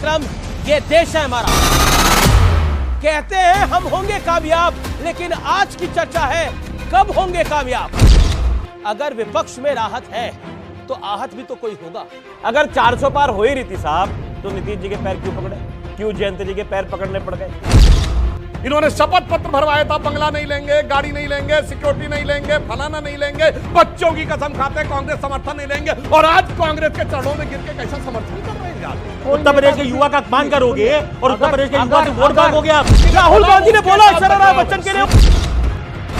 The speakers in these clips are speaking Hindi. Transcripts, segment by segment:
कार्यक्रम ये देश है हमारा। कहते हैं हम होंगे कामयाब, लेकिन आज की चर्चा है कब होंगे कामयाब। अगर विपक्ष में राहत है तो आहत भी तो कोई होगा। अगर 400 पार हो ही रही थी साहब तो नीतीश जी के पैर क्यों पकड़े, क्यों जयंत जी के पैर पकड़ने पड़ गए? इन्होंने शपथ पत्र भरवाया था, बंगला नहीं लेंगे, गाड़ी नहीं लेंगे, सिक्योरिटी नहीं लेंगे, फलाना नहीं लेंगे, बच्चों की कसम खाते कांग्रेस समर्थन नहीं लेंगे, और आज कांग्रेस के चरणों में गिर के कैसा समर्थन कर रहे हैं। उत्तर प्रदेश के युवा का अपमान करोगे और उत्तर प्रदेश के युवा से वोट मांगोगे आप? राहुल गांधी ने बोला शरद बच्चन के लिए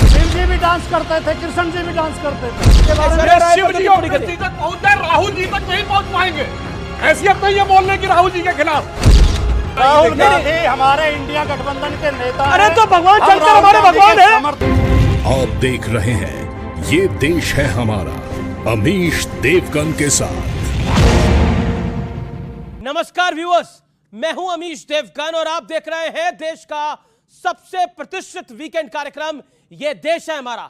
शिव जी भी डांस करते थे, कृष्ण जी भी डांस करते थे। शिव जी और कृष्ण जी तक पहुंचे, राहुल जी तक नहीं पहुंच पाएंगे। हैसियत नहीं है बोलने की राहुल जी के खिलाफ। राहुल गांधी हमारे इंडिया गठबंधन के नेता। अरे तो भगवान शंकर हमारे भगवान है। आप देख रहे हैं ये देश है हमारा, अमीश देवगन के साथ। नमस्कार व्यूअर्स, मैं हूं अमीश देवगन और आप देख रहे हैं देश का सबसे प्रतिष्ठित वीकेंड कार्यक्रम ये देश है हमारा।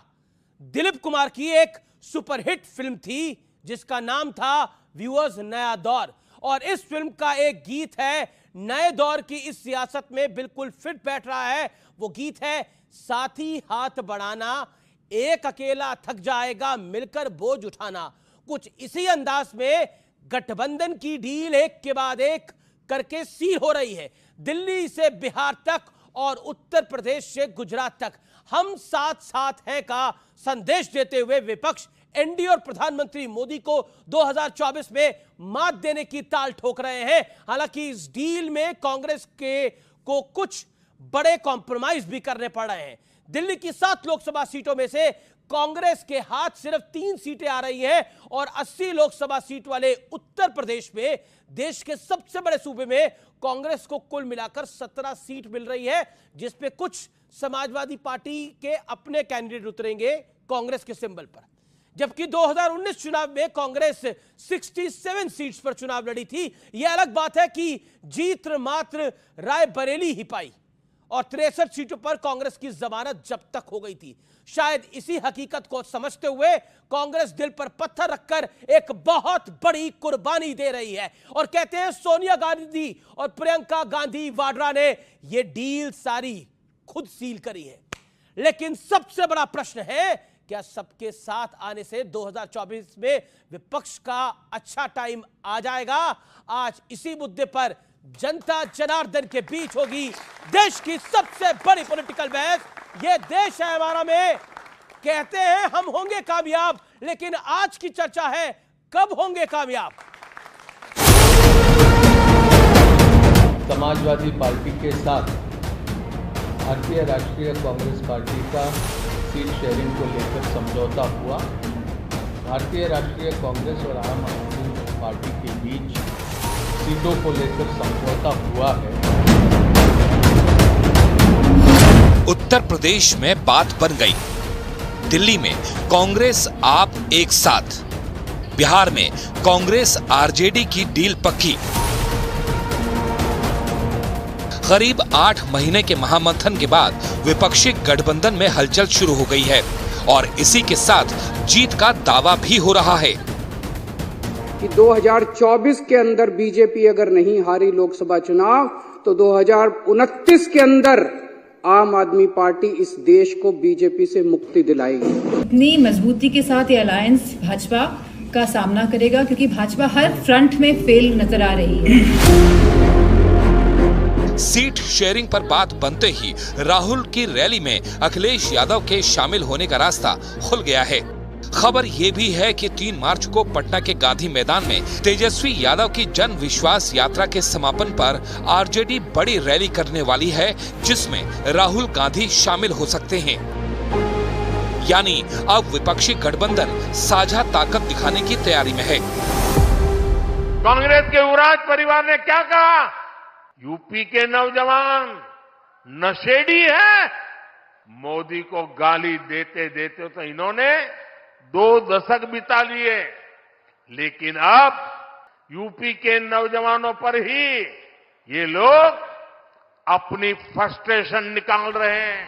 दिलीप कुमार की एक सुपरहिट फिल्म थी जिसका नाम था व्यूअर्स नया दौर, और इस फिल्म का एक गीत है नए दौर की इस सियासत में बिल्कुल फिट बैठ रहा है। वो गीत है साथी हाथ बढ़ाना, एक अकेला थक जाएगा मिलकर बोझ उठाना। कुछ इसी अंदाज में गठबंधन की डील एक के बाद एक करके सील हो रही है। दिल्ली से बिहार तक और उत्तर प्रदेश से गुजरात तक हम साथ साथ हैं का संदेश देते हुए विपक्ष एनडीए और प्रधानमंत्री मोदी को 2024 में मात देने की ताल ठोक रहे हैं। हालांकि इस डील में कांग्रेस को कुछ बड़े कॉम्प्रोमाइज भी करने पड़ रहे हैं। दिल्ली की 7 लोकसभा सीटों में से कांग्रेस के हाथ सिर्फ 3 सीटें आ रही हैं और 80 लोकसभा सीट वाले उत्तर प्रदेश में, देश के सबसे बड़े सूबे में, कांग्रेस को कुल मिलाकर 17 सीट मिल रही है, जिसपे कुछ समाजवादी पार्टी के अपने कैंडिडेट उतरेंगे कांग्रेस के सिंबल पर। जबकि 2019 चुनाव में कांग्रेस 67 सीट्स पर चुनाव लड़ी थी। यह अलग बात है कि जीत मात्र रायबरेली ही पाई और 63 सीटों पर कांग्रेस की जमानत जब्त तक हो गई थी। शायद इसी हकीकत को समझते हुए कांग्रेस दिल पर पत्थर रखकर एक बहुत बड़ी कुर्बानी दे रही है और कहते हैं सोनिया गांधी और प्रियंका गांधी वाड्रा ने यह डील सारी खुद सील करी है। लेकिन सबसे बड़ा प्रश्न है, क्या सबके साथ आने से 2024 में विपक्ष का अच्छा टाइम आ जाएगा? आज इसी मुद्दे पर जनता जनार्दन के बीच होगी देश की सबसे बड़ी पॉलिटिकल बहस। ये देश है हमारा में कहते हैं हम होंगे कामयाब, लेकिन आज की चर्चा है कब होंगे कामयाब। समाजवादी पार्टी के साथ भारतीय राष्ट्रीय कांग्रेस पार्टी का सीट शेयरिंग को लेकर समझौता हुआ। भारतीय राष्ट्रीय कांग्रेस और आम आदमी पार्टी के बीच सीटों को लेकर समझौता हुआ है। उत्तर प्रदेश में बात बन गई। दिल्ली में कांग्रेस आप एक साथ, बिहार में कांग्रेस आरजेडी की डील पक्की। करीब 8 महीने के महामंथन के बाद विपक्षी गठबंधन में हलचल शुरू हो गई है और इसी के साथ जीत का दावा भी हो रहा है कि 2024 के अंदर बीजेपी अगर नहीं हारी लोकसभा चुनाव तो 2029 के अंदर आम आदमी पार्टी इस देश को बीजेपी से मुक्ति दिलाएगी। इतनी मजबूती के साथ ये अलायंस भाजपा का सामना करेगा क्योंकि भाजपा हर फ्रंट में फेल नजर आ रही है। सीट शेयरिंग पर बात बनते ही राहुल की रैली में अखिलेश यादव के शामिल होने का रास्ता खुल गया है। खबर ये भी है कि 3 मार्च को पटना के गांधी मैदान में तेजस्वी यादव की जन विश्वास यात्रा के समापन पर आरजेडी बड़ी रैली करने वाली है, जिसमें राहुल गांधी शामिल हो सकते हैं। यानी अब विपक्षी गठबंधन साझा ताकत दिखाने की तैयारी में है। कांग्रेस के युवराज परिवार ने क्या कहा? यूपी के नौजवान नशेड़ी है। मोदी को गाली देते देते तो इन्होंने 2 दशक बिता लिए, लेकिन अब यूपी के नौजवानों पर ही ये लोग अपनी फ्रस्ट्रेशन निकाल रहे हैं।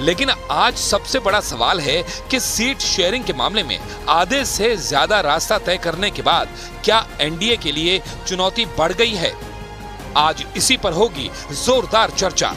लेकिन आज सबसे बड़ा सवाल है कि सीट शेयरिंग के मामले में आधे से ज्यादा रास्ता तय करने के बाद क्या एनडीए के लिए चुनौती बढ़ गई है? आज इसी पर होगी जोरदार चर्चा।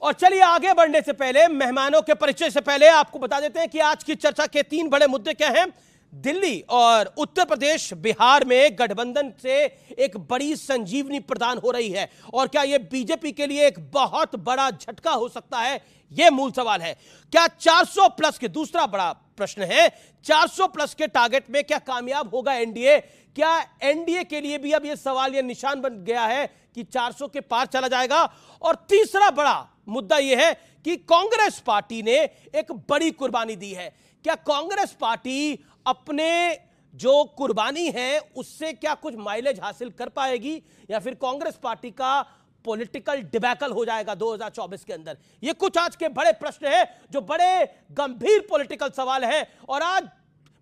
और चलिए आगे बढ़ने से पहले, मेहमानों के परिचय से पहले आपको बता देते हैं कि आज की चर्चा के 3 बड़े मुद्दे क्या हैं। दिल्ली और उत्तर प्रदेश, बिहार में गठबंधन से एक बड़ी संजीवनी प्रदान हो रही है और क्या यह बीजेपी के लिए एक बहुत बड़ा झटका हो सकता है, यह मूल सवाल है। क्या 400 प्लस के, दूसरा बड़ा प्रश्न है, 400 प्लस के टारगेट में क्या कामयाब होगा एनडीए? क्या एनडीए के लिए भी अब यह सवाल, यह निशान बन गया है कि 400 के पार चला जाएगा? और तीसरा बड़ा मुद्दा यह है कि कांग्रेस पार्टी ने एक बड़ी कुर्बानी दी है। क्या कांग्रेस पार्टी अपने जो कुर्बानी है उससे क्या कुछ माइलेज हासिल कर पाएगी या फिर कांग्रेस पार्टी का पॉलिटिकल डिबैकल हो जाएगा 2024 के अंदर? ये कुछ आज के बड़े प्रश्न हैं, जो बड़े गंभीर पॉलिटिकल सवाल हैं। और आज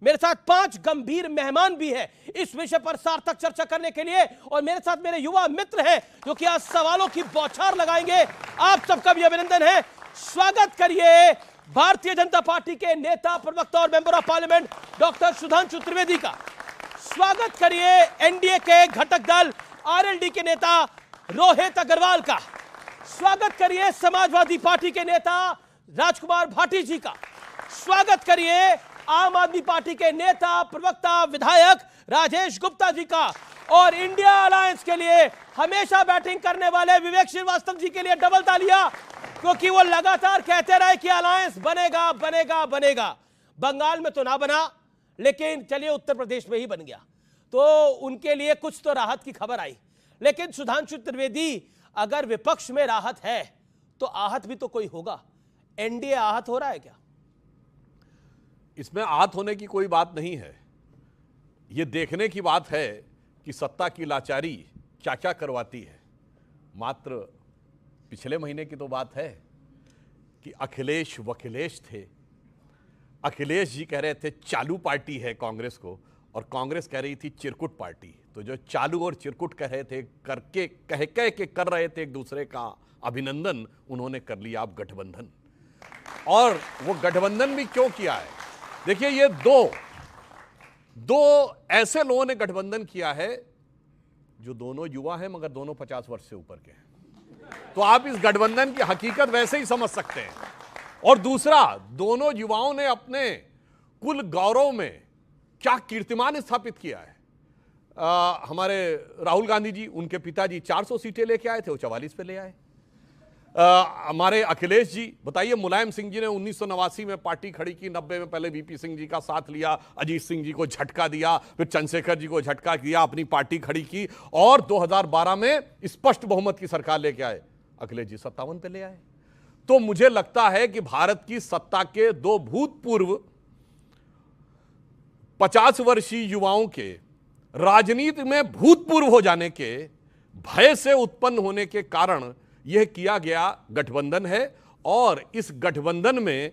मेरे साथ 5 गंभीर मेहमान भी हैं इस विषय पर सार्थक चर्चा करने के लिए, और मेरे साथ मेरे युवा मित्र हैं जो कि आज सवालों की बौछार लगाएंगे। आप सबका भी अभिनंदन है। स्वागत करिए भारतीय जनता पार्टी के नेता, प्रवक्ता और member of parliament doctor Sudhanshu Trivedi का। स्वागत करिए एनडीए के घटक दल आरएलडी के नेता रोहित अग्रवाल का। स्वागत करिए समाजवादी पार्टी के नेता राजकुमार भाटी जी का। स्वागत करिए आम आदमी पार्टी के नेता, प्रवक्ता, विधायक राजेश गुप्ता जी का। और इंडिया अलायंस के लिए हमेशा बैटिंग करने वाले विवेक श्रीवास्तव जी के लिए डबल तालियां, क्योंकि वो लगातार कहते रहे कि अलायंस बनेगा बनेगा बनेगा। बंगाल में तो ना बना, लेकिन चलिए उत्तर प्रदेश में ही बन गया, तो उनके लिए कुछ तो राहत की खबर आई। लेकिन सुधांशु त्रिवेदी, अगर विपक्ष में राहत है तो आहत भी तो कोई होगा। एनडीए आहत हो रहा है क्या? इसमें आहत होने की कोई बात नहीं है। यह देखने की बात है कि सत्ता की लाचारी क्या क्या करवाती है। मात्र पिछले महीने की तो बात है कि अखिलेश वखिलेश थे। अखिलेश जी कह रहे थे चालू पार्टी है कांग्रेस को, और कांग्रेस कह रही थी चिरकुट पार्टी। तो जो चालू और चिरकुट कह रहे थे, करके कह के कर रहे थे एक दूसरे का अभिनंदन, उन्होंने कर लिया अब गठबंधन। और वो गठबंधन भी क्यों किया है? देखिए, ये दो ऐसे लोगों ने गठबंधन किया है जो दोनों युवा हैं, मगर दोनों 50 वर्ष से ऊपर के हैं। तो आप इस गठबंधन की हकीकत वैसे ही समझ सकते हैं। और दूसरा, दोनों युवाओं ने अपने कुल गौरव में क्या कीर्तिमान स्थापित किया है। हमारे राहुल गांधी जी, उनके पिताजी 400 सीटें लेके आए थे, वो 44 पे ले आए। हमारे अखिलेश जी, बताइए, मुलायम सिंह जी ने 1989 में पार्टी खड़ी की, 90 में पहले वीपी सिंह जी का साथ लिया, अजीत सिंह जी को झटका दिया, फिर चंद्रशेखर जी को झटका दिया, अपनी पार्टी खड़ी की, और 2012 में स्पष्ट बहुमत की सरकार लेके आए। अखिलेश जी 57 पे ले आए। तो मुझे लगता है कि भारत की सत्ता के 2 भूतपूर्व 50 वर्षीय युवाओं के राजनीति में भूतपूर्व हो जाने के भय से उत्पन्न होने के कारण यह किया गया गठबंधन है। और इस गठबंधन में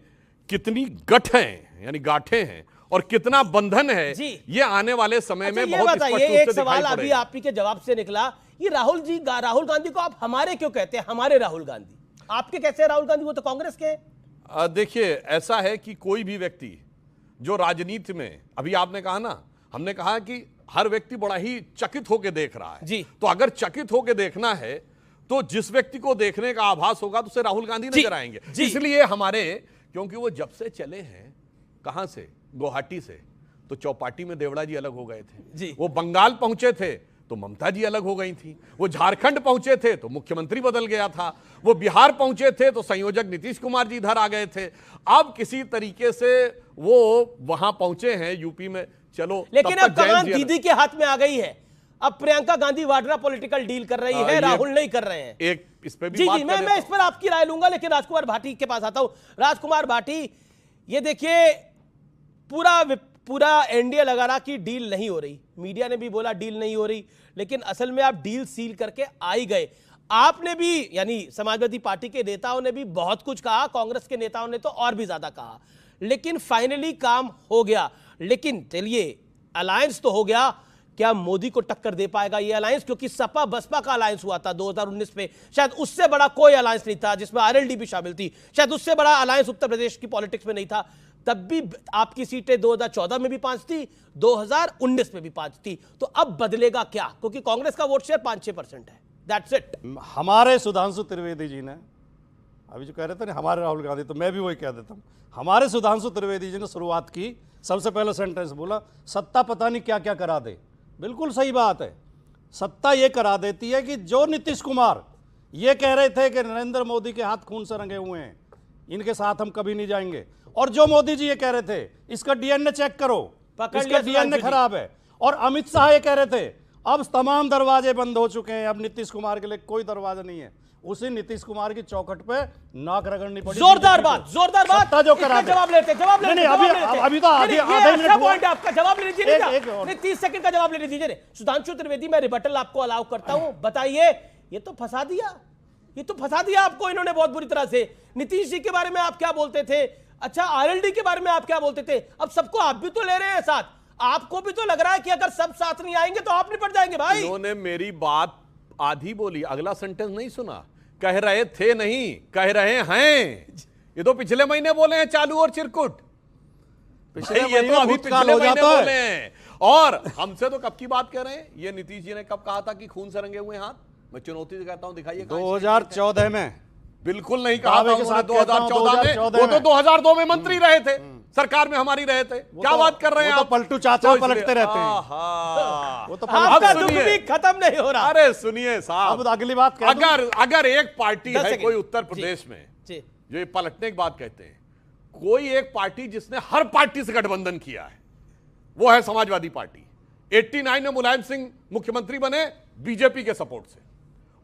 कितनी गठें यानी गांठें हैं और कितना बंधन है, ये आने वाले समय में बहुत स्पष्ट रूप से एक सवाल अभी आप ही के जवाब से निकला, ये राहुल गांधी को आप हमारे क्यों कहते हैं? हमारे राहुल गांधी आपके कैसे? राहुल गांधी वो तो कांग्रेस के हैं। देखिए, ऐसा है कि कोई भी व्यक्ति जो राजनीति में, अभी आपने कहा ना, हमने कहा कि हर व्यक्ति बड़ा ही चकित होकर देख रहा है जी। तो अगर चकित होकर देखना है तो जिस व्यक्ति को देखने का आभास होगा तो उसे राहुल गांधी नजर आएंगे। इसलिए हमारे, क्योंकि वो जब से चले हैं, कहां से, गुवाहाटी से, तो चौपाटी में देवड़ा जी अलग हो गए थे जी। वो बंगाल पहुंचे थे तो ममता जी अलग हो गई थी। वो झारखंड पहुंचे थे तो मुख्यमंत्री बदल गया था। वो बिहार पहुंचे थे तो संयोजक नीतीश कुमार जी इधर आ गए थे। अब किसी तरीके से वो वहां पहुंचे हैं यूपी में, चलो। लेकिन अब कमान दीदी के हाथ में आ गई है। अब प्रियंका गांधी वाड्रा पॉलिटिकल डील कर रही है, राहुल नहीं कर रहे हैं। एक इस पे भी बात मैं इस पर आपकी राय लूंगा, लेकिन राजकुमार भाटी के पास आता हूं। राजकुमार भाटी, ये देखिए, पूरा एनडीए लगा रहा कि डील नहीं हो रही, मीडिया ने भी बोला डील नहीं हो रही, लेकिन असल में आप डील सील करके आ ही गए। आपने भी, यानी समाजवादी पार्टी के नेताओं ने भी बहुत कुछ कहा, कांग्रेस के नेताओं ने तो और भी ज्यादा कहा, लेकिन फाइनली काम हो गया। लेकिन चलिए, अलायंस तो हो गया, क्या मोदी को टक्कर दे पाएगा ये अलायंस? क्योंकि सपा बसपा का अलायंस हुआ था 2019 में, शायद उससे बड़ा कोई अलायंस नहीं था, जिसमें आरएलडी भी शामिल थी। शायद उससे बड़ा अलायंस उत्तर प्रदेश की पॉलिटिक्स में नहीं था। तब भी आपकी सीटें 2014 में भी 5 थी, 2019 में भी 5 थी। तो अब बदलेगा क्या? क्योंकि कांग्रेस का वोट शेयर 5-6% है। That's it. हमारे सुधांशु त्रिवेदी जी ने अभी जो कह रहे थे ना हमारे राहुल गांधी, तो मैं भी वही कह देता हूं। हमारे सुधांशु त्रिवेदी जी ने शुरुआत की, सबसे पहले सेंटेंस बोला, सत्ता पता नहीं क्या क्या करा दे। बिल्कुल सही बात है, सत्ता ये करा देती है कि जो नीतीश कुमार ये कह रहे थे कि नरेंद्र मोदी के हाथ खून से रंगे हुए हैं, इनके साथ हम कभी नहीं जाएंगे, और जो मोदी जी ये कह रहे थे इसका डीएनए चेक करो, इसका डीएनए खराब है, और अमित शाह ये कह रहे थे अब तमाम दरवाजे बंद हो चुके हैं, अब नीतीश कुमार के लिए कोई दरवाजा नहीं है, उसी नीतीश कुमार की चौखट पे नाक रगड़नी पड़ी। जोरदार बात, जोरदार बात। जो करा जवाब लेते नहीं, अभी तो आधा मिनट पॉइंट आपका जवाब ले लीजिए। नहीं, 30 सेकंड का जवाब ले लीजिए। सुधांशु त्रिवेदी, मैं रिबटल आपको अलाउ करता हूं। बताइए, ये तो फंसा दिया, ये तो फंसा दिया आपको इन्होंने बहुत बुरी तरह से। नीतीश जी के बारे में आप क्या बोलते थे? अच्छा, आरएलडी के बारे में आप क्या बोलते थे? अब सबको आप भी तो ले रहे हैं साथ। आपको भी तो लग रहा है कि अगर सब साथ नहीं आएंगे तो आप निपट जाएंगे भाई। इन्होंने मेरी बात आधी बोली, अगला सेंटेंस नहीं सुना। कह रहे थे नहीं, कह रहे हैं। ये तो पिछले महीने बोले हैं चालू और चिरकुट। ये तो अभी पिछले महीने बोले हैं, और हमसे तो कब की बात कर रहे हैं? ये नीतीश जी ने कब कहा था कि खून से रंगे हुए हाथ? मैं चुनौती से कहता हूं, दिखाइए। 2014 में बिल्कुल नहीं कहा था उन्होंने। 2014 में वो तो 2002 में मंत्री रहे थे, सरकार में हमारी रहे थे। क्या बात कर रहे हैं आप? पलटू चाचा पलटते रहते हैं। वो तो आपका दुख भी खत्म नहीं हो रहा। अरे सुनिए साहब, अगली बात, अगर एक पार्टी है कोई उत्तर प्रदेश में जो ये पलटने की बात कहते हैं, कोई एक पार्टी जिसने हर पार्टी से गठबंधन किया है, वो है समाजवादी पार्टी। 89 में मुलायम सिंह मुख्यमंत्री बने बीजेपी के सपोर्ट से।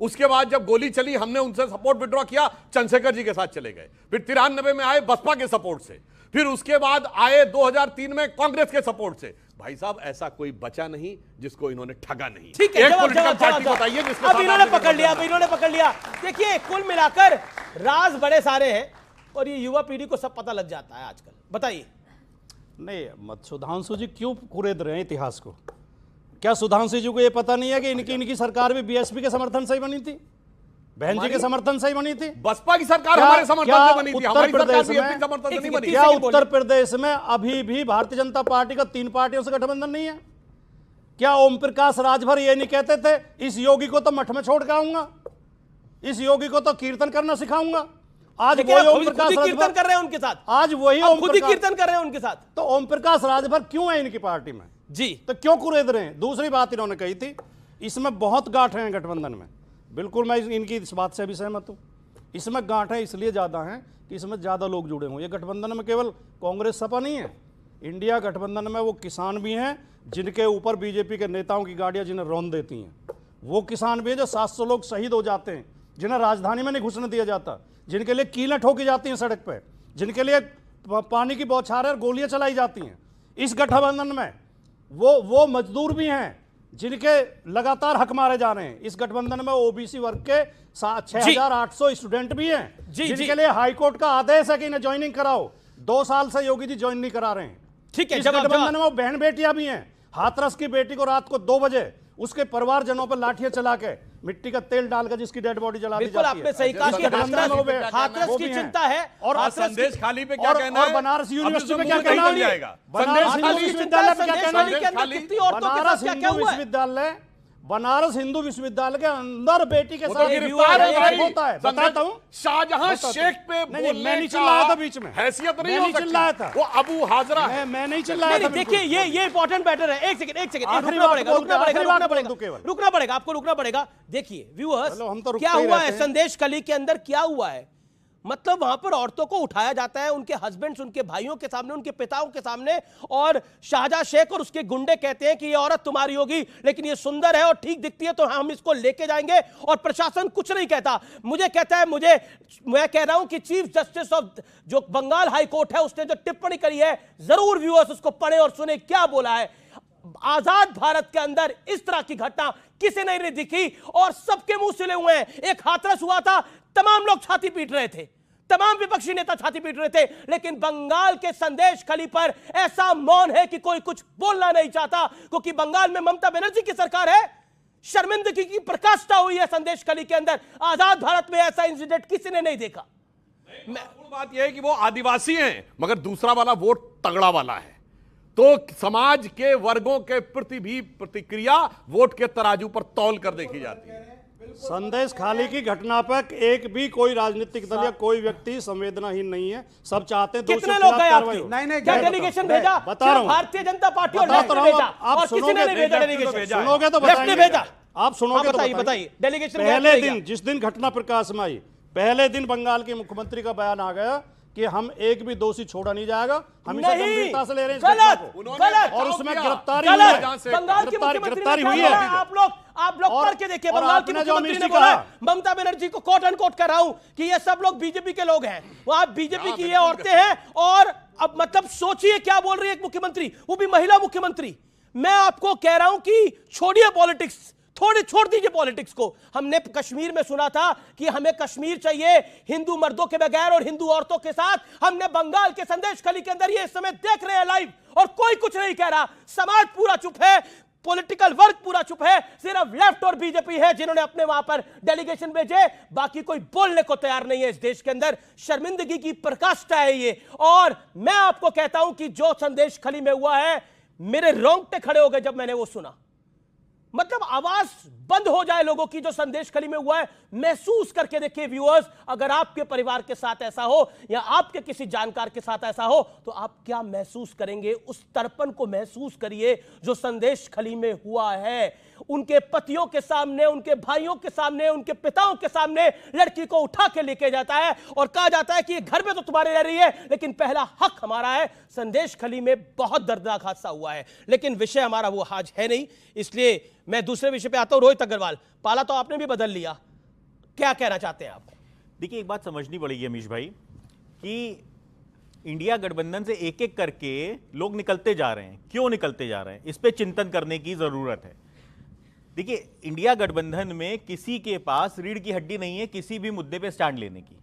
उसके बाद जब गोली चली, हमने उनसे सपोर्ट विड्रॉ किया, चंद्रशेखर जी के साथ चले गए। फिर 93 में आए बसपा के सपोर्ट से, फिर उसके बाद आए 2003 में कांग्रेस के सपोर्ट से। भाई साहब, ऐसा कोई बचा नहीं जिसको इन्होंने ठगा नहीं। ठीक है, एक पॉलिटिकल पार्टी बताइए जिसको अब इन्होंने पकड़ लिया, अब इन्होंने पकड़ लिया। देखिए, कुल मिलाकर राज बड़े सारे हैं और ये युवा पीढ़ी को सब पता लग जाता है आजकल। बताइए। नहीं, मत सुधांशु जी क्यों कुरेद रहे हैं इतिहास को? क्या सुधांशु जी को ये पता नहीं है कि इनकी सरकार भी बीएसपी के समर्थन से ही बनी थी, बहन जी के समर्थन से ही बनी थी? बसपा की सरकार हमारे समर्थन से बनी थी, हमारी सरकार बीएसपी के समर्थन से नहीं बनी। क्या उत्तर प्रदेश में अभी भी भारतीय जनता पार्टी का 3 पार्टियों से गठबंधन नहीं है? क्या ओम प्रकाश राजभर ये नहीं कहते थे इस योगी को तो मठ में छोड़ के आऊंगा, इस योगी को तो कीर्तन करना सिखाऊंगा? आज वही ओम प्रकाश कीर्तन कर रहे हैं उनके साथ, आज वही खुद ही कीर्तन कर रहे हैं उनके साथ। तो ओम प्रकाश राजभर क्यों है इनकी पार्टी में जी? तो क्यों कुरेद रहे हैं? दूसरी बात इन्होंने कही थी, इसमें बहुत गांठ हैं गठबंधन में। बिल्कुल मैं इनकी इस बात से भी सहमत हूं। इसमें गांठें इसलिए ज्यादा हैं कि इसमें ज्यादा लोग जुड़े हों। ये गठबंधन में केवल कांग्रेस सपा नहीं है, इंडिया गठबंधन में वो किसान भी हैं जिनके ऊपर बीजेपी के नेताओं की गाड़ियां जिन्हें रौंद देती हैं। वो किसान भी है जो 700 लोग शहीद हो जाते हैं, जिन्हें राजधानी में नहीं घुसने दिया जाता, जिनके लिए कीलें ठोकी जाती हैं सड़क पर, जिनके लिए पानी की बौछारें और गोलियां चलाई जाती हैं। इस गठबंधन में वो मजदूर भी हैं जिनके लगातार हक मारे जा रहे हैं। इस गठबंधन में ओबीसी वर्ग के 6800 स्टूडेंट भी हैं जिनके लिए हाईकोर्ट का आदेश है कि इन्हें ज्वाइनिंग कराओ। 2 साल से योगी जी ज्वाइन नहीं करा रहे हैं। ठीक है, इस गठबंधन में वो बहन बेटियां भी हैं। हाथरस की बेटी को रात को 2 बजे उसके परिवारजनों पर लाठियां चला के मिट्टी का तेल डालकर जिसकी डेड बॉडी जला दी जाती है। बिल्कुल आपने सही कहा कि हाथरस की चिंता है। और संदेश खाली पे क्या कहना है? बनारस यूनिवर्सिटी में क्या कहना है? बनारस हिंदू विश्वविद्यालय में क्या कहना है? बनारस हिंदू विश्वविद्यालय के अंदर बेटी के साथ होता है। बताता हूँ, शाहजहां शेख पे मैं नहीं चिल्लाया था बीच में, हैसियत नहीं हो सकती। चिल्लाया था वो अबू हाजरा, मैं नहीं चिल्लाया था। देखिए, ये इंपॉर्टेंट मैटर है। एक सेकंड रुकना पड़ेगा, आपको रुकना पड़ेगा। देखिए व्यूअर्स, क्या हुआ है संदेश कली के अंदर? क्या हुआ है? मतलब वहां पर औरतों को उठाया जाता है, उनके हस्बैंड्स उनके भाइयों के सामने, उनके पिताओं के सामने, और शाहजहां शेख और उसके गुंडे कहते हैं कि ये औरत तुम्हारी होगी, लेकिन ये सुंदर है और ठीक दिखती है तो हम इसको लेके जाएंगे। और प्रशासन कुछ नहीं कहता। मुझे कहता है, मैं कह रहा हूं कि चीफ जस्टिस ऑफ जो बंगाल हाई कोर्ट है, उसने जो टिप्पणी करी है, जरूर व्यूअर्स उसको पढ़े और सुने। क्या बोला है? आजाद भारत के अंदर इस तरह की घटना किसी ने नहीं दिखी और सबके मुंह सिले हुए हैं। एक हाथरस हुआ था, तमाम लोग छाती पीट रहे थे, तमाम विपक्षी नेता छाती पीट रहे थे, लेकिन बंगाल के संदेश खली पर ऐसा मौन है कि कोई कुछ बोलना नहीं चाहता, क्योंकि बंगाल में ममता बनर्जी की सरकार है। शर्मिंदगी की प्रकाष्ठा हुई है संदेश खली के अंदर। आजाद भारत में ऐसा इंसिडेंट किसी ने नहीं देखा। बात यह है कि वो आदिवासी हैं, मगर दूसरा वाला वोट तगड़ा वाला है, तो समाज के वर्गों के प्रति भी प्रतिक्रिया वोट के तराजू पर तौल कर देखी जाती है। संदेश खाली की घटना पर एक भी कोई राजनीतिक दल या कोई व्यक्ति संवेदनाहीन नहीं है। सब चाहते हैं कितने लोग गए आपकी? नहीं, क्या डेलीगेशन भेजा? बता रहा हूं, भारतीय जनता पार्टी और लेफ्ट ने भेजा, और किसी ने नहीं भेजा डेलीगेशन। सुनोगे तो लेफ्ट ने भेजा। आप सुनोगे तो बताइए डेलीगेशन पहले दिन, जिस दिन घटना प्रकाश में आई, पहले दिन बंगाल के मुख्यमंत्री का बयान आ गया कि हम एक भी दोषी छोड़ा नहीं जाएगा, हम इसे गंभीरता से ले रहे हैं। गलत, और उसमें गिरफ्तारी हुई है। बंगाल की गिरफ्तारी हुई है। आप लोग पढ़ के देखिए, बंगाल की मुख्यमंत्री ने बोला ममता बनर्जी को कोट एंड कोट कर रहा हूं कि ये सब लोग बीजेपी के लोग हैं, वो आप बीजेपी की ये औरतें हैं। और अब मतलब सोचिए क्या बोल रही है एक मुख्यमंत्री, वो भी महिला मुख्यमंत्री। मैं आपको कह रहा हूं कि छोड़िए पॉलिटिक्स, थोड़ी छोड़ दीजिए पॉलिटिक्स को। हमने कश्मीर में सुना था कि हमें कश्मीर चाहिए हिंदू मर्दों के बगैर और हिंदू औरतों के साथ। हमने बंगाल के संदेश खली के अंदर ये इस समय देख रहे हैं लाइव, और कोई कुछ नहीं कह रहा। समाज पूरा चुप है, पॉलिटिकल वर्ग पूरा चुप है, सिर्फ लेफ्ट और बीजेपी है जिन्होंने अपने वहां पर डेलीगेशन भेजे, बाकी कोई बोलने को तैयार नहीं है। इस देश के अंदर शर्मिंदगी की प्रकाष्ठा है ये। और मैं आपको कहता हूं कि जो संदेश खली में हुआ है, मेरे रोंगटे खड़े हो गए जब मैंने वो सुना। मतलब आवाज बंद हो जाए लोगों की। जो संदेश खली में हुआ है, महसूस करके देखिए व्यूअर्स, अगर आपके परिवार के साथ ऐसा हो या आपके किसी जानकार के साथ ऐसा हो तो आप क्या महसूस करेंगे। उस तड़पन को महसूस करिए जो संदेश खली में हुआ है। उनके पतियों के सामने, उनके भाइयों के सामने, उनके पिताओं के सामने लड़की को उठा के लेके जाता है और कहा जाता है कि ये घर में तो तुम्हारे रह रही है, लेकिन पहला हक हमारा है। संदेश खली में बहुत दर्दनाक हादसा हुआ है, लेकिन विषय हमारा वो आज है नहीं, इसलिए मैं दूसरे विषय पे आता हूं। रोहित अग्रवाल, पाला तो आपने भी बदल लिया, क्या कहना चाहते हैं आप? देखिए, एक बात समझनी पड़ेगी अमीश भाई कि इंडिया गठबंधन से एक एक करके लोग निकलते जा रहे हैं। क्यों निकलते जा रहे हैं, इस पे चिंतन करने की जरूरत है। देखिए, इंडिया गठबंधन में किसी के पास रीढ़ की हड्डी नहीं है किसी भी मुद्दे पे स्टैंड लेने की।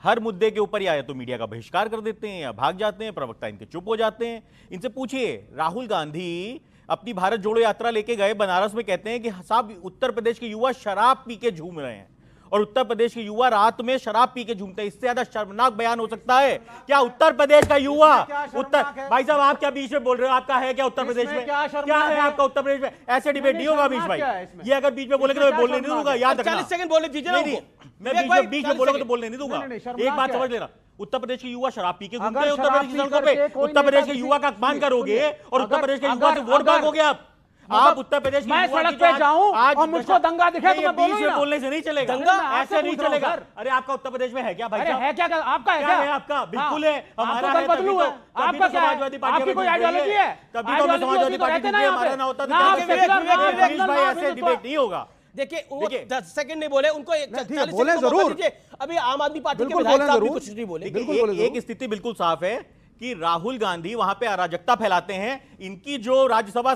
हर मुद्दे के ऊपर या तो मीडिया का बहिष्कार कर देते हैं या भाग जाते हैं, प्रवक्ता इनके चुप हो जाते हैं। इनसे पूछिए, राहुल गांधी अपनी भारत जोड़ो यात्रा लेके गए बनारस में, कहते हैं कि साहब उत्तर प्रदेश के युवा शराब पी के झूम रहे हैं, और उत्तर प्रदेश के युवा रात में शराब पी के झूमते हैं। इससे ज्यादा शर्मनाक बयान हो सकता है क्या? उत्तर प्रदेश का युवा, उत्तर भाई साहब आप क्या बीच में बोल रहे हो? आपका है क्या उत्तर प्रदेश में? क्या है आपका उत्तर प्रदेश में? ऐसे डिबेट नहीं होगा अमीश भाई। ये अगर बीच में बोलेंगे तो मैं बोलने नहीं दूंगा, याद रखना। 40 सेकंड बोलने दीजिए। मैं बीच में बोलोगे तो बोलने नहीं दूंगा। एक बात समझ लेना, उत्तर प्रदेश के युवा शराब पी के घूमते हैं उत्तर प्रदेश की सड़कों पे। उत्तर प्रदेश के युवा का अपमान करोगे और उत्तर प्रदेश के युवा से वोट मांगोगे आप उत्तर प्रदेश की मैं सड़क पे जाऊं और मुझको दंगा दिखे तो मैं बोलूं ना। बोलने से नहीं चलेगा, दंगा ऐसे नहीं चलेगा। अरे आपका उत्तर प्रदेश में है क्या भाई? है क्या? आपका है क्या? आपका बिल्कुल है, हमारा है। बदलू है आपका, समाजवादी पार्टी आपकी कोई आइडियोलॉजी है? तभी तो समाजवादी पार्टी हमारा ना होता तो ऐसे डिबेट नहीं होगा। देखिए 10 सेकंड नहीं बोले उनको, 40 सेकंड जरूर। अभी आम आदमी पार्टी के विधायक साहब भी कुछ नहीं बोले। एक स्थिति बिल्कुल साफ है कि राहुल गांधी वहां पे अराजकता फैलाते हैं। इनकी जो राज्यसभा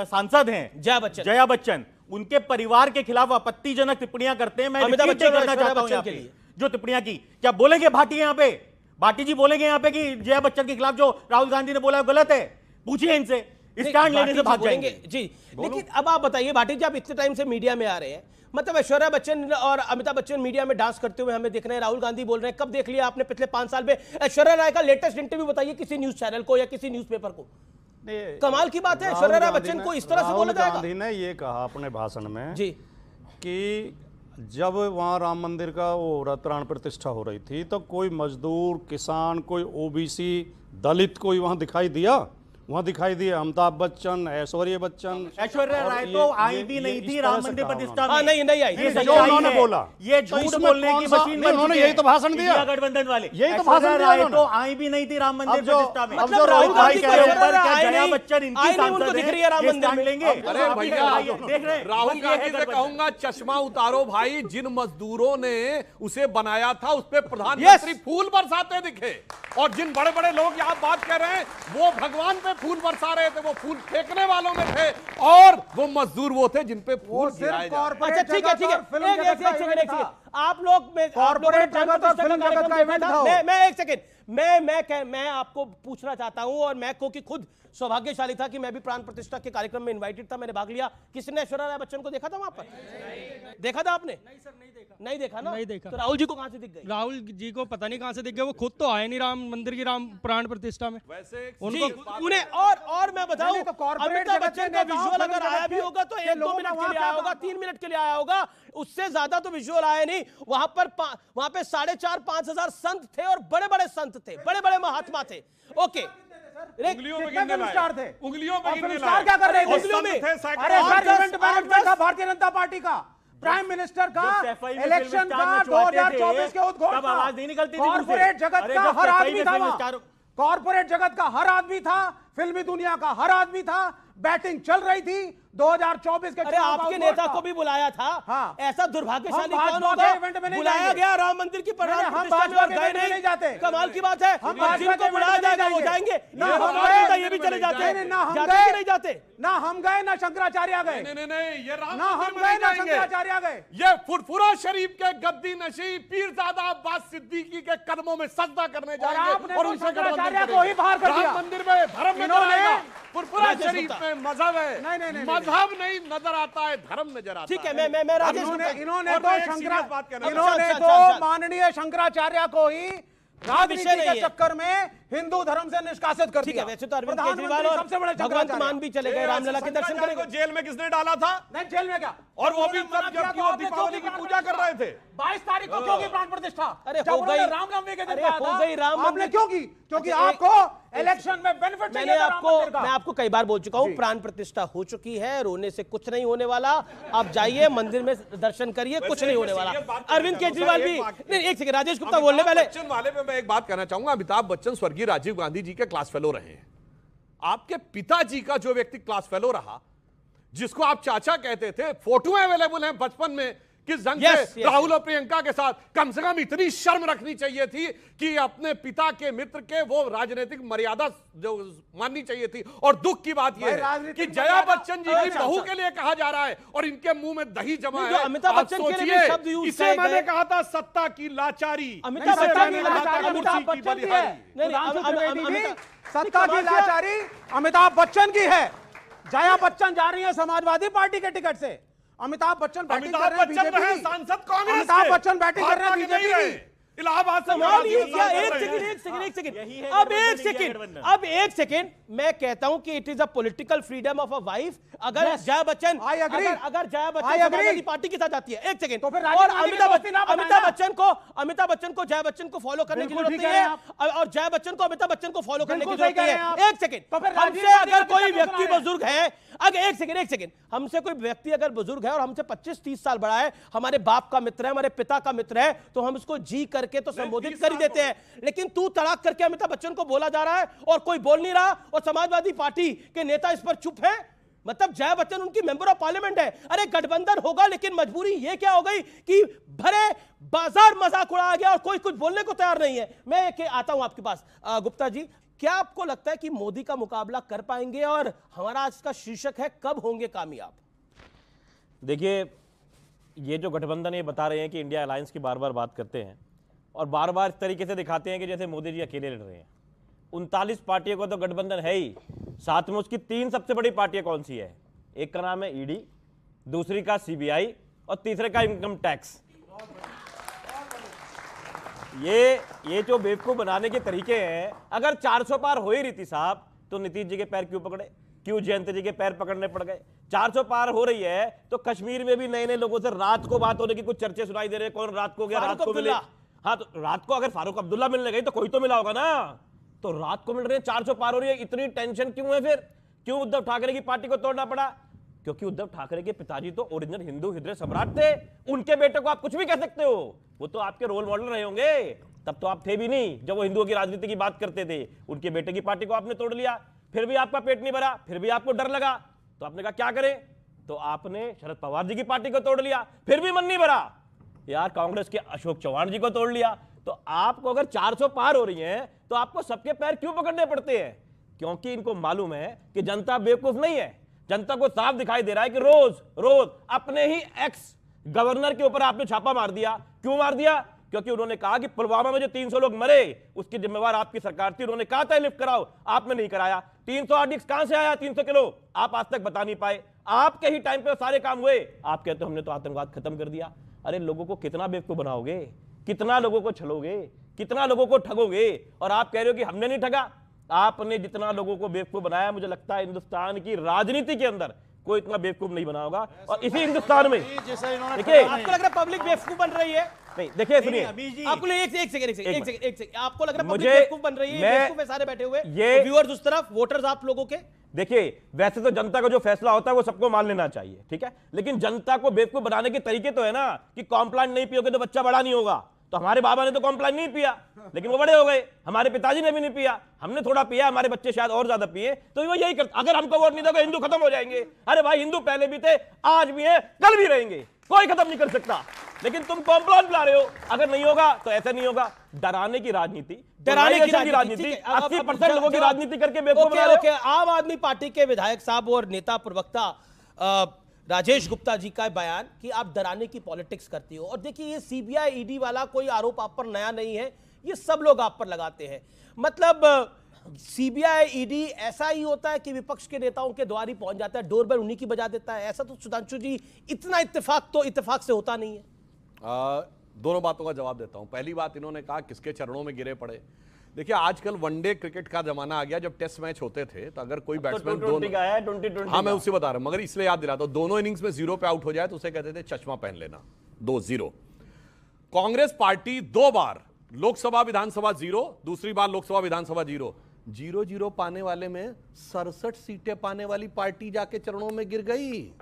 सांसद हैं जया बच्चन, उनके परिवार के खिलाफ आपत्तिजनक टिप्पणियां करते हैं। मैं अमिताभ बच्चन करना चाहता हूं के लिए जो टिप्पणियां की, क्या बोलेंगे भाटी यहाँ पे? भाटी जी बोलेंगे यहाँ पे कि जया बच्चन के खिलाफ जो राहुल गांधी ने बोला गलत है? पूछिए इनसे, स्टैंड लेने से भाग जाएंगे जी। लेकिन अब आप बताइए भाटी जी, आप इतने टाइम से मीडिया में आ रहे हैं, मतलब ऐश्वर्या बच्चन और अमिताभ बच्चन मीडिया में डांस करते हुए हमें देख रहे हैं, राहुल गांधी बोल रहे हैं। कब देख लिया आपने पिछले 5 साल में ऐश्वर्या राय का लेटेस्ट इंटरव्यू? बताइए किसी न्यूज चैनल को या किसी न्यूज़पेपर को। कमाल की बात है, ऐश्वर्या राय बच्चन को इस तरह से बोला जाएगा। गांधी ने ये कहा अपने भाषण में जी कि जब वहां राम मंदिर का वो प्राण प्रतिष्ठा हो रही थी तो कोई मजदूर, किसान, कोई ओबीसी, दलित कोई वहां दिखाई दिया? वहां दिखाई दिए अमिताभ बच्चन, ऐश्वर्या बच्चन। ऐश्वर्या राय तो आई भी नहीं थी राम मंदिर प्रतिष्ठा में। नहीं आई। ये जो उन्होंने बोला, ये झूठ बोलने की मशीन, उन्होंने यही तो भाषण दिया गठबंधन वाले। यही तो भाषण दिया। राय तो आई भी नहीं थी राम मंदिर प्रतिष्ठा में। अब जो राहुल भाई कह रहे हैं जया बच्चन इनकी सांसद दिख रही है राम मंदिर में लेंगे। अरे भैया देख रहे राहुल गांधी से कहूंगा चश्मा उतारो भाई। जिन मजदूरों ने उसे बनाया था उस पर प्रधानमंत्री फूल बरसाते दिखे, और जिन बड़े बड़े लोग यहाँ बात कर रहे हैं वो भगवान पे फूल बरसा रहे थे, वो फूल फेंकने वालों में थे, और वो मजदूर वो थे जिन पे फूल गिराए जा रहे। अच्छा ठीक है, एक सेकंड। आप लोग कॉर्पोरेट जगत और फिल्म जगत का इवेंट था। मैं एक सेकंड, मैं आपको पूछना चाहता हूं, और मैं को कि खुद सौभाग्यशाली था कि मैं भी प्राण प्रतिष्ठा के कार्यक्रम में इनवाइटेड था, मैंने भाग लिया। किसने ऐश्वर्या राय बच्चन को देखा था वहां पर? देखा था आपने? नहीं सर, नहीं देखा। नहीं देखा ना? नहीं देखा। तो राहुल जी को कहां से दिख गई? राहुल जी को पता नहीं कहां से दिख गए, वो खुद तो आए नहीं राम मंदिर की राम प्राण प्रतिष्ठा में। वैसे उनको उन्हें और मैं बताऊं, अमिताभ बच्चन का विजुअल अगर आया भी होगा तो 1-2 मिनट के लिए आया होगा, 3 मिनट के लिए आया होगा, उससे ज्यादा तो विजुअल आया नहीं। वहां पे 4,500-5 हजार संत थे, और बड़े बड़े संत थे, बड़े बड़े महात्मा थे। ओके, उंगलियों में गिनने लाए, उंगलियों में गिनने लाए, क्या कर रहे थे उंगलियों में? अरे सर, इवेंट मैनेजमेंट था भारतीय जनता पार्टी का, प्राइम मिनिस्टर का, इलेक्शन का, 2024 के उद्घोषणा, तब आवाज नहीं निकलती थी। कॉर्पोरेट जगत का हर आदमी था, कॉर्पोरेट जगत का हर आदमी था, फिल्मी दुनिया का हर आदमी था, बैटिंग चल रही थी 2024 के। अरे आपके नेता को भी बुलाया था। हाँ। ऐसा दुर्भाग्यशाली कौन होगा? बुलाया गया राम मंदिर की प्राण प्रतिष्ठा में, गए नहीं जाते। कमाल की बात है, जिनको बुलाया जाएगा वो जाएंगे, ये भी चले जाते हैं। ना हम गए नहीं जाते, ना हम गए, ना शंकराचार्य गए। नहीं, ये राम ना हम गए, ना शंकराचार्य गए। ये फुरफुरा शरीफ के गद्दी नशी पीरजादा अब्बास सिद्दीकी के कदमों में सजदा करने जाएंगे, और उनसे शंकराचार्य को ही बाहर कर दिया। राम मंदिर में धर्म नजर आएगा, फुरफुरा शरीफ में मजहब है, मजहब नहीं नजर आता है, धर्म नजर आता है। ठीक है, मैं राजेश, इन्होंने तो माननीय शंकराचार्य को ही राजनीति के चक्कर में हिंदू धर्म से निष्कासित कर दिया। वैसे तो अरविंद केजरीवाल और सबसे बड़े भगवंत मान भी चले गए रामलला के दर्शन करने। जेल में किसने डाला था? नहीं, जेल में क्या, और वो भी जबकि वो दीपावली की पूजा कर रहे थे। 22 तारीख को क्यों की प्राण प्रतिष्ठा? अरे हो गई रामनवमी के दिन, हो गई राम, आपने क्यों की? क्योंकि आपको इलेक्शन में बेनिफिट चाहिए था। मैं आपको कई बार बोल चुका हूं, प्राण प्रतिष्ठा हो चुकी है, रोने से कुछ नहीं होने वाला। आप जाइए मंदिर में दर्शन करिए, कुछ नहीं होने वाला। अरविंद केजरीवाल भी नहीं, एक सेकंड, राजेश गुप्ता बोलने पहले। बच्चन वाले में मैं एक बात कहना चाहूंगा, अमिताभ बच्चन स्वर्गीय राजीव गांधी जी के क्लास फेलो रहे हैं। आपके पिताजी का जो व्यक्ति क्लास फेलो रहा, जिसको आप चाचा कहते थे, फोटो अवेलेबल है बचपन में, किस ढंग से राहुल और प्रियंका के साथ, कम से कम इतनी शर्म रखनी चाहिए थी कि अपने पिता के मित्र के वो राजनीतिक मर्यादा जो माननी चाहिए थी। और दुख की बात यह है कि जया बच्चन जी की बहू के लिए कहा जा रहा है और इनके मुंह में दही जमा है। अमिताभ बच्चन के लिए भी शब्द यूज इसे मैंने कहा था सत्ता की लाचारी। सत्ता की लाचारी अमिताभ बच्चन की है। जया बच्चन जा रही है समाजवादी पार्टी के टिकट से, अमिताभ बच्चन बैटिंग कर रहे हैं बीजेपी, सांसद कांग्रेस, अमिताभ बच्चन बैटिंग कर रहे हैं बीजेपी। इलाहाबाद से अब एक सेकंड मैं कहता हूं कि it is a political freedom of a wife. अगर जया बच्चन अगर जया बच्चन समाजवादी पार्टी के साथ जाती है, एक सेकंड, और अमिताभ बच्चन को जया बच्चन को फॉलो करने की जरूरत नहीं है, और जया बच्चन को अमिताभ बच्चन को फॉलो करने की जरूरत नहीं है। एक सेकंड, हमसे अगर कोई व्यक्ति बुजुर्ग है, अगर एक सेकंड, हमसे कोई व्यक्ति अगर बुजुर्ग है और हमसे 25-30 साल बड़ा है, हमारे बाप का मित्र है, हमारे पिता का मित्र है, तो हम उसको जी करके तो संबोधित कर ही देते हैं। लेकिन तू तड़ाक करके अमिताभ बच्चन को बोला जा रहा है और कोई बोल नहीं रहा, और समाजवादी पार्टी के नेता इस पर चुप है। मतलब जया बच्चन उनकी मेंबर ऑफ पार्लियामेंट है। अरे गठबंधन होगा, लेकिन मजबूरी ये क्या हो गई कि भरे बाजार मजाक उड़ाया गया और कोई कुछ बोलने को तैयार नहीं है। मैं आता हूं आपके पास, गुप्ता जी, क्या आपको लगता है कि मोदी का मुकाबला कर पाएंगे? और हमारा आज का शीर्षक है, कब होंगे कामयाब? देखिए, ये जो गठबंधन ये बता रहे हैं कि इंडिया अलायंस की बार बार बात करते हैं और बार बार इस तरीके से दिखाते हैं कि जैसे मोदी जी अकेले लड़ रहे हैं। 39 पार्टियों का तो गठबंधन है ही, साथ में उसकी 3 सबसे बड़ी पार्टियां कौन सी है? एक का नाम है ईडी, दूसरी का सीबीआई और तीसरे का इनकम टैक्स। ये जो बेवकूफ बनाने के तरीके हैं, अगर 400 पार हो ही रही थी साहब, तो नीतीश जी के पैर क्यों पकड़े? क्यों जयंत जी के पैर पकड़ने पड़ गए? 400 पार हो रही है तो कश्मीर में भी नए नए लोगों से रात को बात होने की कुछ चर्चे सुनाई दे रहे हैं। कौन रात को गया? रात को मिले। हाँ, तो रात को अगर फारूक अब्दुल्ला मिलने गई तो कोई तो मिला होगा ना। तो रात को मिल रहे हैं, 400 पार हो रही है, इतनी टेंशन क्यों है? फिर क्यों उद्धव ठाकरे की पार्टी को तोड़ना पड़ा? क्योंकि उद्धव ठाकरे के पिताजी तो ओरिजिनल हिंदू हृदय सम्राट थे। उनके बेटे को आप कुछ भी कह सकते हो, वो तो आपके रोल मॉडल रहे होंगे। तब तो आप थे भी नहीं जब वो हिंदुओं की राजनीति की बात करते थे। उनके बेटे की पार्टी को आपने तोड़ लिया, फिर भी आपका पेट नहीं भरा, फिर भी आपको डर लगा, तो आपने कहा क्या करें? तो आपने शरद पवार जी की पार्टी को तोड़ लिया, फिर भी मन नहीं भरा, यार कांग्रेस के अशोक चौहान जी को तोड़ लिया। तो आपको अगर 400 पार हो रही है तो आपको सबके पैर क्यों पकड़ने पड़ते हैं? क्योंकि इनको मालूम है कि जनता बेवकूफ नहीं है। जनता को साफ दिखाई दे रहा है कि रोज रोज अपने ही एक्स गवर्नर के ऊपर आपने छापा मार दिया, क्यों मार दिया? क्योंकि उन्होंने कहा कि पुलवामा में जो 300 लोग मरे उसकी जिम्मेवार आपकी सरकार थी। उन्होंने कहा था लिफ्ट कराओ, आपने नहीं कराया। 300 आर्डिक्स कहां से आया 300 किलो? आप आज तक बता नहीं पाए। आपके ही टाइम पे सारे काम हुए। आप कहते हो हमने तो आतंकवाद खत्म कर दिया। अरे लोगों को कितना बेवकूफ बनाओगे, कितना लोगों को छलोगे, कितना लोगों को ठगोगे? और आप कह रहे हो कि हमने नहीं ठगा। आपने जितना लोगों को बेवकूफ बनाया, मुझे लगता है हिंदुस्तान की राजनीति के अंदर कोई इतना बेवकूफ नहीं बना होगा। और इसी हिंदुस्तान में देखिए, आपको लग रहा है पब्लिक बेवकूफ बन रही है? नहीं, देखिए सुनिए, आपको एक सेकंड, आपको लग रहा है पब्लिक बेवकूफ बन रही है? बेवकूफ है सारे बैठे हुए, ये व्यूअर्स उस तरफ, वोटर्स आप लोगों के। देखिए, वैसे तो जनता का जो फैसला होता है वो सबको मान लेना चाहिए, ठीक है, लेकिन जनता को बेवकूफ बनाने के तरीके तो है ना कि कॉम्प्लान नहीं पियोगे तो बच्चा बड़ा नहीं होगा। तो हमारे बाबा ने तो कॉम्प्लान नहीं पिया, लेकिन वो बड़े हो गए। हमारे पिताजी ने भी नहीं पिया, हमने थोड़ा पिया, हमारे बच्चे शायद और ज्यादा पिए। तो वो यही करते, अगर हमको वोट नहीं दोगे हिंदू खत्म हो जाएंगे। अरे भाई, हिंदू पहले भी थे, आज भी है, कल भी रहेंगे, कोई खत्म नहीं कर सकता। लेकिन तुम कॉम्प्लान पिला रहे हो, अगर नहीं होगा तो ऐसा नहीं होगा। डराने की राजनीति, डराने की राजनीति, 80% लोगों की राजनीति करके बेवकूफ बना रहे हो। आम आदमी पार्टी के विधायक साहब और नेता प्रवक्ता राजेश गुप्ता जी का बयान कि आप डराने की पॉलिटिक्स करती हो। और देखिए, ये सीबीआई ईडी वाला कोई आरोप आप पर नया नहीं है, ये सब लोग आप पर लगाते हैं। मतलब सीबीआई ईडी ऐसा ही होता है कि विपक्ष के नेताओं के द्वार ही पहुंच जाता है, डोरबेल उन्हीं की बजा देता है। ऐसा तो सुधांशु जी, इतना इत्तेफाक तो इत्तेफाक से होता नहीं है। दोनों बातों का जवाब देता हूं। पहली बात, इन्होंने कहा किसके चरणों में गिरे पड़े। देखिए, आजकल वनडे क्रिकेट का जमाना आ गया। जब टेस्ट मैच होते थे तो अगर कोई बैट्समैन हाँ, मैं उसी बता रहा हूं, मगर इसलिए याद दिलाता हूं, दोनों इनिंग्स में 0 पे आउट हो जाए तो उसे कहते थे चश्मा पहन लेना। 2-0 कांग्रेस पार्टी 2 बार लोकसभा विधानसभा 0, दूसरी बार लोकसभा विधानसभा 0 पाने वाले में 67 सीटें पाने वाली पार्टी जाके चरणों में गिर गई।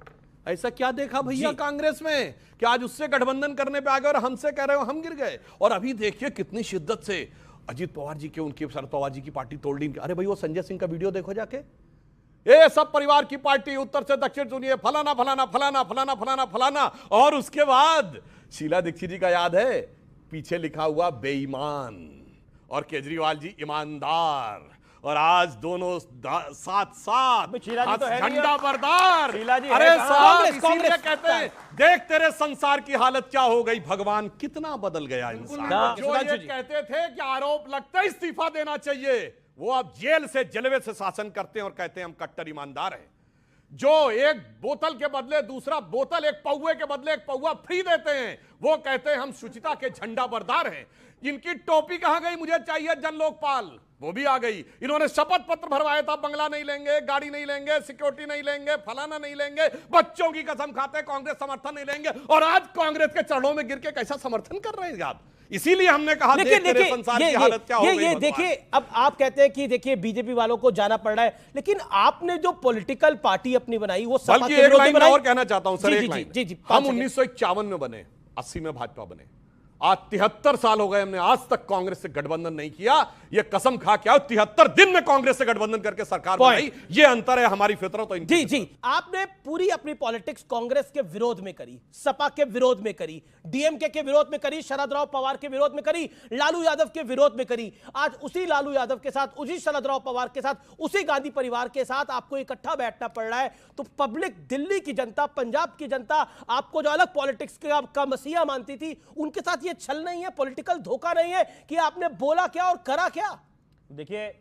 ऐसा क्या देखा भैया कांग्रेस में कि आज उससे गठबंधन करने पे आ गए और हमसे कह रहे हो हम गिर गए। और अभी देखिए कितनी शिद्दत से अजीत पवार जी के, उनकी शरद पवार जी की पार्टी तोड़ दी। अरे भाई, वो संजय सिंह का वीडियो देखो जाके, ये सब परिवार की पार्टी, उत्तर से दक्षिण सुनिए, फलाना फलाना फलाना फलाना फलाना फलाना। और उसके बाद शीला दीक्षित जी का याद है, पीछे लिखा हुआ बेईमान, और केजरीवाल जी ईमानदार। और आज दोनों साथ साथ झंडा बरदार। अरे साहब, इसीलिए कहते हैं देख तेरे संसार की हालत क्या हो गई, भगवान कितना बदल गया इंसान। जो ये कहते थे कि आरोप लगता है इस्तीफा देना चाहिए, वो अब जेल से जलवे से शासन करते हैं और कहते हैं हम कट्टर ईमानदार हैं। जो एक बोतल के बदले दूसरा बोतल, एक पौवे के बदले एक पौवा फ्री देते हैं, वो कहते हैं हम शुचिता के झंडा बरदार हैं। इनकी टोपी कहां गई, मुझे चाहिए जन लोकपाल, वो भी आ गई। इन्होंने शपथ पत्र भरवाया था, बंगला नहीं लेंगे, गाड़ी नहीं लेंगे, सिक्योरिटी नहीं लेंगे, फलाना नहीं लेंगे, बच्चों की कसम खाते कांग्रेस समर्थन नहीं लेंगे। और आज कांग्रेस के चरणों में गिर के कैसा समर्थन कर रहे हैं आप। इसीलिए हमने कहा देखिए संसार की हालत क्या हो गई। ये देखिए, अब आप कहते हैं कि देखिए बीजेपी वालों को जाना पड़ रहा है, लेकिन आपने जो पॉलिटिकल पार्टी अपनी बनाई वो सपा के विरोध में बनाई। और कहना चाहता हूं सर, एक लाइन, हम 1951 में बने, 80 में भाजपा बने, आज 73 साल हो गए, हमने आज तक कांग्रेस से गठबंधन नहीं किया। ये कसम खा के आओ, 73 दिन में कांग्रेस से गठबंधन करके सरकार बनाई। ये अंतर है हमारी फितरत और इनकी। जी, आपने पूरी अपनी पॉलिटिक्स कांग्रेस के विरोध में करी, सपा के विरोध में करी, डीएमके के विरोध में करी, शरद राव पवार के विरोध में करी, लालू यादव के विरोध में करी। आज उसी लालू यादव के साथ, उसी शरद राव पवार के साथ, उसी गांधी परिवार के साथ आपको इकट्ठा बैठना पड़ रहा है। तो पब्लिक, दिल्ली की जनता, पंजाब की जनता आपको जो अलग पॉलिटिक्स का मसीहा मानती थी, उनके साथ ये छल नहीं है, पॉलिटिकल धोखा नहीं है कि आपने बोला क्या और करा क्या। देखिए,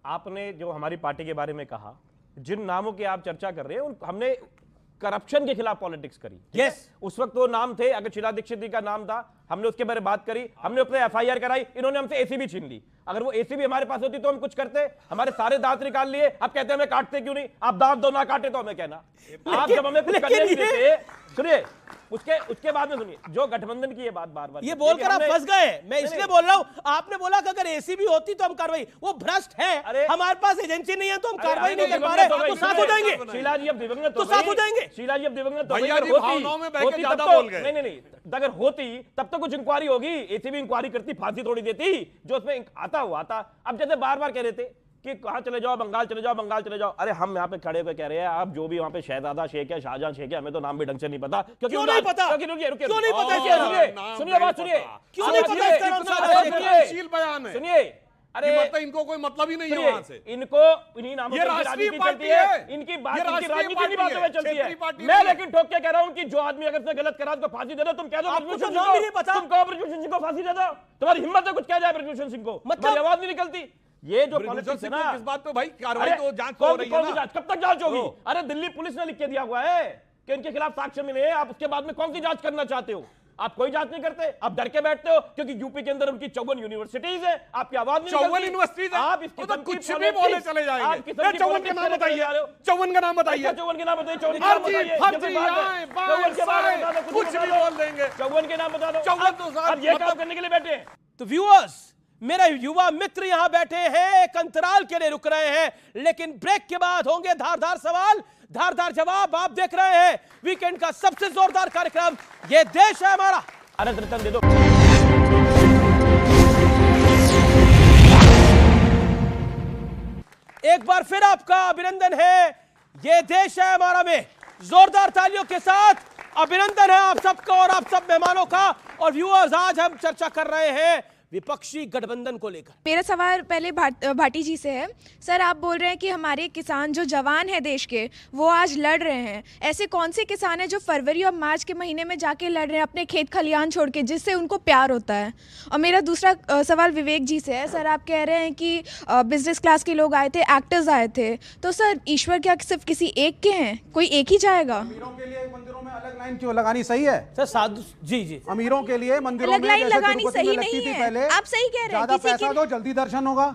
आपने जो हमारी पार्टी के बारे में कहा, जिन नामों की आप चर्चा कर रहे हैं, हमने करप्शन के खिलाफ पॉलिटिक्स करी। यस, उस वक्त वो नाम थे, अगर शीला दीक्षित जी का नाम था, हमने उसके बारे में बात करी, हमने अपने एफआईआर कराई, इन्होंने हमसे एसीबी छीन ली। अगर वो एसीबी हमारे पास होती तो हम कुछ करते, हमारे सारे दांत निकाल लिए। अब कहते हैं हमें काटते क्यों नहीं, आप दांत दो ना काटे तो हमें कहना। आप जब हमें कुछ करने नहीं देते, सुनिए, उसके बाद में सुनिए, जो गठबंधन की ये बात बार-बार ये बोलकर आप फंस गए। मैं इसलिए बोल रहा हूं, आपने बोला कि अगर एसीबी होती तो हम कार्रवाई, वो भ्रष्ट है, हमारे पास एजेंसी नहीं है तो हम कार्रवाई नहीं कर पा रहे, तो साथ हो जाएंगे। शीला जी अब दिवंगत तो साथ हो जाएंगे। शीला जी अब दिवंगत हो भैया जी भावनाओं में बह के ज्यादा बोल गए। नहीं, अगर होती तब तो कुछ इंक्वायरी होगी, एसीबी इंक्वायरी करती, फांसी थोड़ी देती, जो उसमें आता हुआ आता। अब जैसे बार-बार कह रहे थे कि कहां चले जाओ, बंगाल चले जाओ, बंगाल चले जाओ। अरे हम यहाँ पे खड़े होकर कह रहे हैं, आप जो भी वहां पे शहजादा शेख है, शाहजहां शेख है, हमें तो नाम भी ढंग से नहीं पता। क्योंकि क्यों नहीं पता? क्योंकि रुकिए, क्यों नहीं पता? सुनिए बात, सुनिए, क्यों नहीं पता? सुनिए, अरे मतलब इनको कोई मतलब ही नहीं है वहां से। इनको इन्हीं नामों ये की राष्ट्रीय राजनीति पार्टी चलती है, है, इनकी ये बात इनकी राष्ट्रीय राजनीति पार्टी की बातों में है, चलती क्षेत्रीय है। पार्टी मैं नहीं है। लेकिन ठोक के कह रहा हूं कि जो आदमी अगर उसने गलत करा तो फांसी दे दो। तुम कह दो ब्रजभूषण नाम ही नहीं पता। तुम कहो ब्रजभूषण सिंह को फांसी दे दो, तुम्हारी हिम्मत है कुछ कह जाए ब्रजभूषण सिंह को, मतलब आवाज नहीं निकलती। ये जो पॉलिटिक्स है ना, किस बात पे भाई कार्रवाई तो जांच हो रही है ना, कब तक जांच होगी? अरे दिल्ली पुलिस ने लिख के दिया हुआ है कि इनके खिलाफ साक्ष्य मिले, आप उसके बाद में कौन सी जांच करना चाहते हो? आप कोई जांच नहीं करते, आप डर के बैठते हो क्योंकि यूपी के अंदर उनकी 54 यूनिवर्सिटीज है, आपकी आवाज नहीं निकलती। 54 यूनिवर्सिटीज है, आप इसकी तो कुछ भी बोले चले जाएंगे। 54 का नाम बताइए, 54 का नाम बताइए, 54 के नाम बताइए, 54 के नाम बताइए, 54 के बारे में कुछ भी बोल देंगे, 54 के नाम बता दो। 54 अब ये काम करने के लिए बैठे हैं। तो व्यूअर्स, मेरे युवा मित्र यहां बैठे हैं, एक अंतराल के लिए रुक रहे हैं, लेकिन ब्रेक के बाद होंगे धारदार सवाल, धारदार जवाब। आप देख रहे हैं वीकेंड का सबसे जोरदार कार्यक्रम, ये देश है हमारा। भारत रत्न दे दो। एक बार फिर आपका अभिनंदन है, ये देश है हमारा में जोरदार तालियों के साथ अभिनंदन है आप सबका और आप सब मेहमानों का। और व्यूअर्स, आज हम चर्चा कर रहे हैं विपक्षी गठबंधन को लेकर। मेरा सवाल पहले भाटी जी से है। सर, आप बोल रहे हैं कि हमारे किसान जो जवान हैं देश के, वो आज लड़ रहे हैं। ऐसे कौन से किसान हैं जो फरवरी और मार्च के महीने में जाके लड़ रहे हैं अपने खेत खलियान छोड़ के, जिससे उनको प्यार होता है? और मेरा दूसरा सवाल विवेक जी से है। सर, आप कह रहे हैं कि बिजनेस क्लास के लोग आए थे, एक्टर्स आए थे, तो सर ईश्वर क्या सिर्फ किसी एक के हैं? कोई एक ही जाएगा? अमीरों के लिए मंदिरों में अलग लाइन क्यों लगानी सही है? सर साधु जी अमीरों के लिए मंदिरों अलग में लाइन जैसे लगानी तिरुपति में सही लगती नहीं थी है। पहले, आप सही कह रहे हैं, ज्यादा किसी पैसा दो जल्दी दर्शन होगा।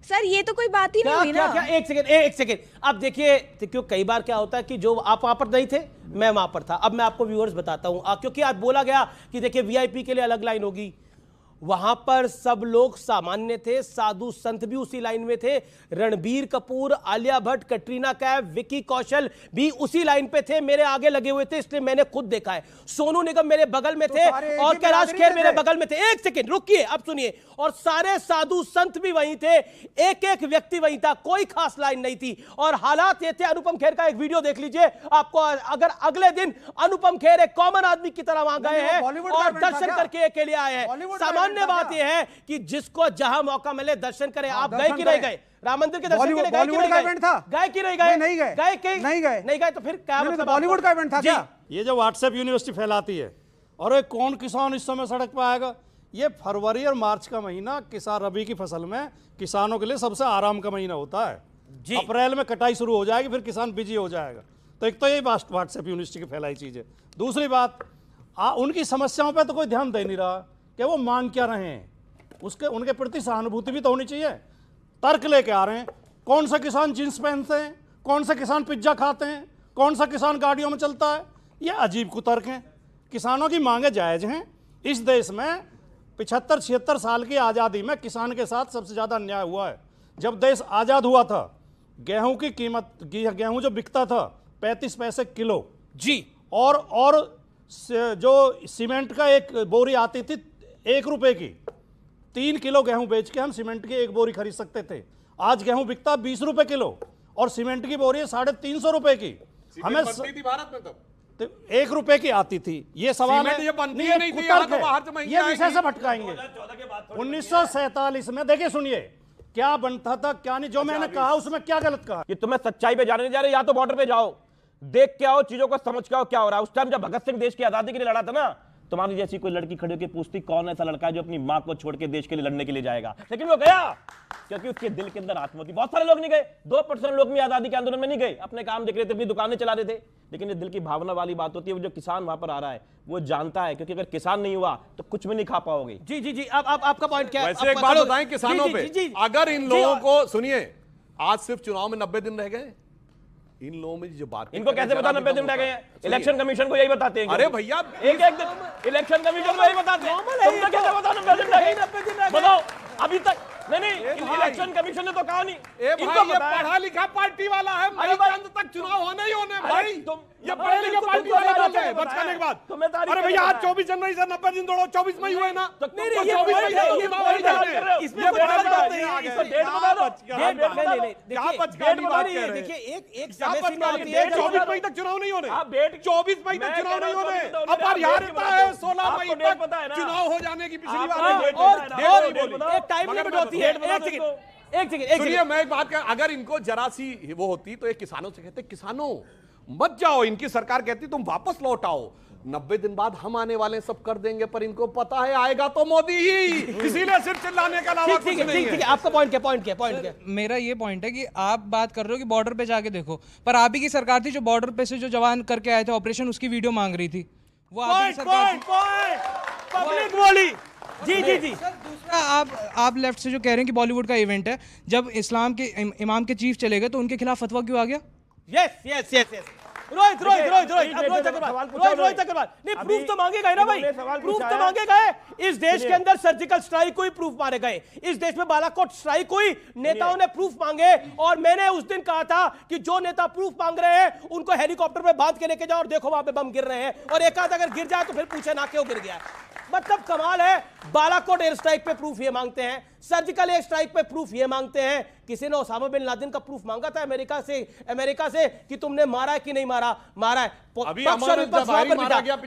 सर, ये तो कोई बात ही नहीं हुई ना। क्या एक सेकंड आप देखिए, क्यों कई बार क्या होता है कि जो आप वहां पर नहीं थे, मैं वहां पर था। अब मैं आपको व्यूअर्स बताता हूं, क्योंकि आज बोला गया कि देखिए वीआईपी के लिए अलग लाइन होगी। वहां पर सब लोग सामान्य थे, साधु संत भी उसी लाइन में थे। रणबीर कपूर, आलिया भट्ट, कटरीना कैफ, विकी कौशल भी उसी लाइन पे थे, मेरे आगे लगे हुए थे, इसलिए मैंने खुद देखा है। सोनू निगम मेरे बगल में थे और कैलाश खेर मेरे बगल में थे। एक सेकंड रुकिए, अब सुनिए। और सारे साधु संत भी वहीं थे, एक एक व्यक्ति वहीं था, कोई खास लाइन नहीं थी। और हालात ये थे, अनुपम खेर का एक वीडियो देख लीजिए आपको, अगर अगले दिन अनुपम खेर एक कॉमन आदमी की तरह वहां गए हैं और दर्शन करके के लिए आए हैं। सामान्य बात यह है कि जिसको जहां मौका मिले दर्शन करे। आप गए कि नहीं गए राम मंदिर के दर्शन के लिए? बॉलीवुड का इवेंट था, गए कि नहीं गए? नहीं गए, नहीं गए तो फिर क्या मतलब? बॉलीवुड का इवेंट था क्या? ये जो व्हाट्सएप यूनिवर्सिटी फैलाती है, और कौन किसान इस समय सड़क पर आएगा? ये फरवरी और मार्च का महीना किसान रबी की फसल में किसानों के लिए सबसे आराम का महीना होता है। अप्रैल में कटाई शुरू हो जाएगी, फिर किसान बिजी हो जाएगा। तो एक तो ये व्हाट्सएप यूनिवर्सिटी की फैलाई चीज है। दूसरी बात, उनकी समस्याओं पर तो कोई ध्यान दे नहीं रहा कि वो मांग क्या रहे हैं, उसके उनके प्रति सहानुभूति भी तो होनी चाहिए। तर्क लेके आ रहे हैं, कौन सा किसान जींस पहनते हैं, कौन सा किसान पिज्जा खाते हैं, कौन सा किसान गाड़ियों में चलता है। ये अजीब कुतर्क हैं। किसानों की मांगे जायज हैं। इस देश में 75-76 साल की आज़ादी में किसान के साथ सबसे ज़्यादा अन्याय हुआ है। जब देश आज़ाद हुआ था, गेहूं की कीमत, गेहूं जो बिकता था 35 पैसे किलो जी, और जो सीमेंट का एक बोरी आती थी 1 रुपए की, 3 किलो गेहूं बेच के हम सीमेंट की एक बोरी खरीद सकते थे। आज गेहूं बिकता 20 रुपए किलो और सीमेंट की बोरी 350 रुपए की। हमें बनती थी भारत में तब तो 1 रुपए की आती थी। ये सवाल है, ये बनती नहीं थी, यहाँ तो बाहर से महंगी ये विषय से भटकाएंगे। 1947 में देखिए, सुनिए क्या बनता था क्या नहीं, जो मैंने कहा उसमें क्या गलत कहा। कि तुम्हें सच्चाई पे जाने नहीं जा रहे, या तो बॉर्डर पे जाओ, देख के आओ, चीजों को समझ के आओ क्या हो रहा है। उस टाइम जब भगत सिंह देश की आजादी के लिए लड़ा था ना, तुम्हारी जैसी कोई लड़की खड़ी होकर पूछती कौन ऐसा लड़का है जो अपनी मां को छोड़ के देश के लिए लड़ने के लिए जाएगा, लेकिन वो गया क्योंकि उसके दिल के अंदर आत्मा थी। बहुत सारे लोग नहीं गए, 2% लोग भी आजादी के आंदोलन में नहीं गए, अपने काम देख रहे थे, अपनी दुकानें चला रहे थे। लेकिन ये दिल की भावना वाली बात होती है। वो जो किसान वहां पर आ रहा है वो जानता है, क्योंकि अगर किसान नहीं हुआ तो कुछ भी नहीं खा पाओगे। जी जी जी, अब आपका पॉइंट क्या है? वैसे एक बात बताएं किसानों पे, अगर इन लोगों को, सुनिए, आज सिर्फ चुनाव में 90 दिन रह गए, इन लोगों में जो बात, इनको कैसे पता 90 दिन रह गए हैं? इलेक्शन कमीशन को यही बताते हैं। अरे भैया, एक दिन इलेक्शन कमीशन को यही बताते हैं। तुमको कैसे पता 90 दिन रह गए? बताओ अभी तक। नहीं, इलेक्शन कमीशन ने तो कहा नहीं। ये पढ़ा लिखा पार्टी वाला है, मई के अंत तक चुनाव होने ही होने भाई। तुम ये जब पढ़े लिखे पार्टी वाले बोलते हैं बचकाने के बाद, अरे भैया आज 24 जनवरी से 90 दिन दौड़ो, 24 मई हुए ना, 24 मई तक चुनाव नहीं होने, 24 मई तक चुनाव नहीं होने, अब हरियाणा है 16 मई तक चुनाव हो जाने की पिछली बार। एक सेकंड सुनिए, मैं एक बात कर, अगर इनको जरा सी वो होती तो एक किसानों से कहते किसानों मत जाओ, इनकी सरकार कहती तुम वापस लौट आओ, 90 दिन बाद हम आने वाले सब कर देंगे, पर इनको पता है आएगा तो मोदी ही, इसीलिए सिर्फ चिल्लाने के अलावा कुछ नहीं है। आपका पॉइंट क्या? मेरा ये पॉइंट है कि आप बात कर रहे हो कि बॉर्डर पे जाके देखो, पर आप ही की सरकार थी जो बॉर्डर पे से जो जवान करके आए थे ऑपरेशन, उसकी वीडियो मांग रही थी, वो आप ही की सरकार पब्लिक बोली। जी सर, दूसरा आप लेफ्ट से जो कह रहे हैं कि बॉलीवुड का इवेंट है, जब इस्लाम के इमाम के चीफ चले गए तो उनके खिलाफ फतवा क्यों आ गया? यस रोहित अग्रवाल नहीं, प्रूफ तो मांगे गए ना भाई, प्रूफ तो मांगे गए। इस देश के अंदर सर्जिकल स्ट्राइक को ही प्रूफ मारे गए, इस देश में बालाकोट स्ट्राइक को ही नेताओं ने प्रूफ मांगे, और मैंने उस दिन कहा था कि जो नेता प्रूफ मांग रहे हैं उनको हेलीकॉप्टर पे बांध के लेके जाओ और देखो वहां पे बम गिर रहे हैं, और एक आध अगर गिर जाए तो फिर पूछे ना क्यों गिर गया। मतलब कमाल है, बालाकोट एयर स्ट्राइक पे प्रूफ ये मांगते हैं, सर्जिकल एयर स्ट्राइक पे प्रूफ ये मांगते हैं। किसी ने ओसामा बिन लादेन का प्रूफ मांगा था अमेरिका से कि तुमने मारा है कि नहीं मारा है।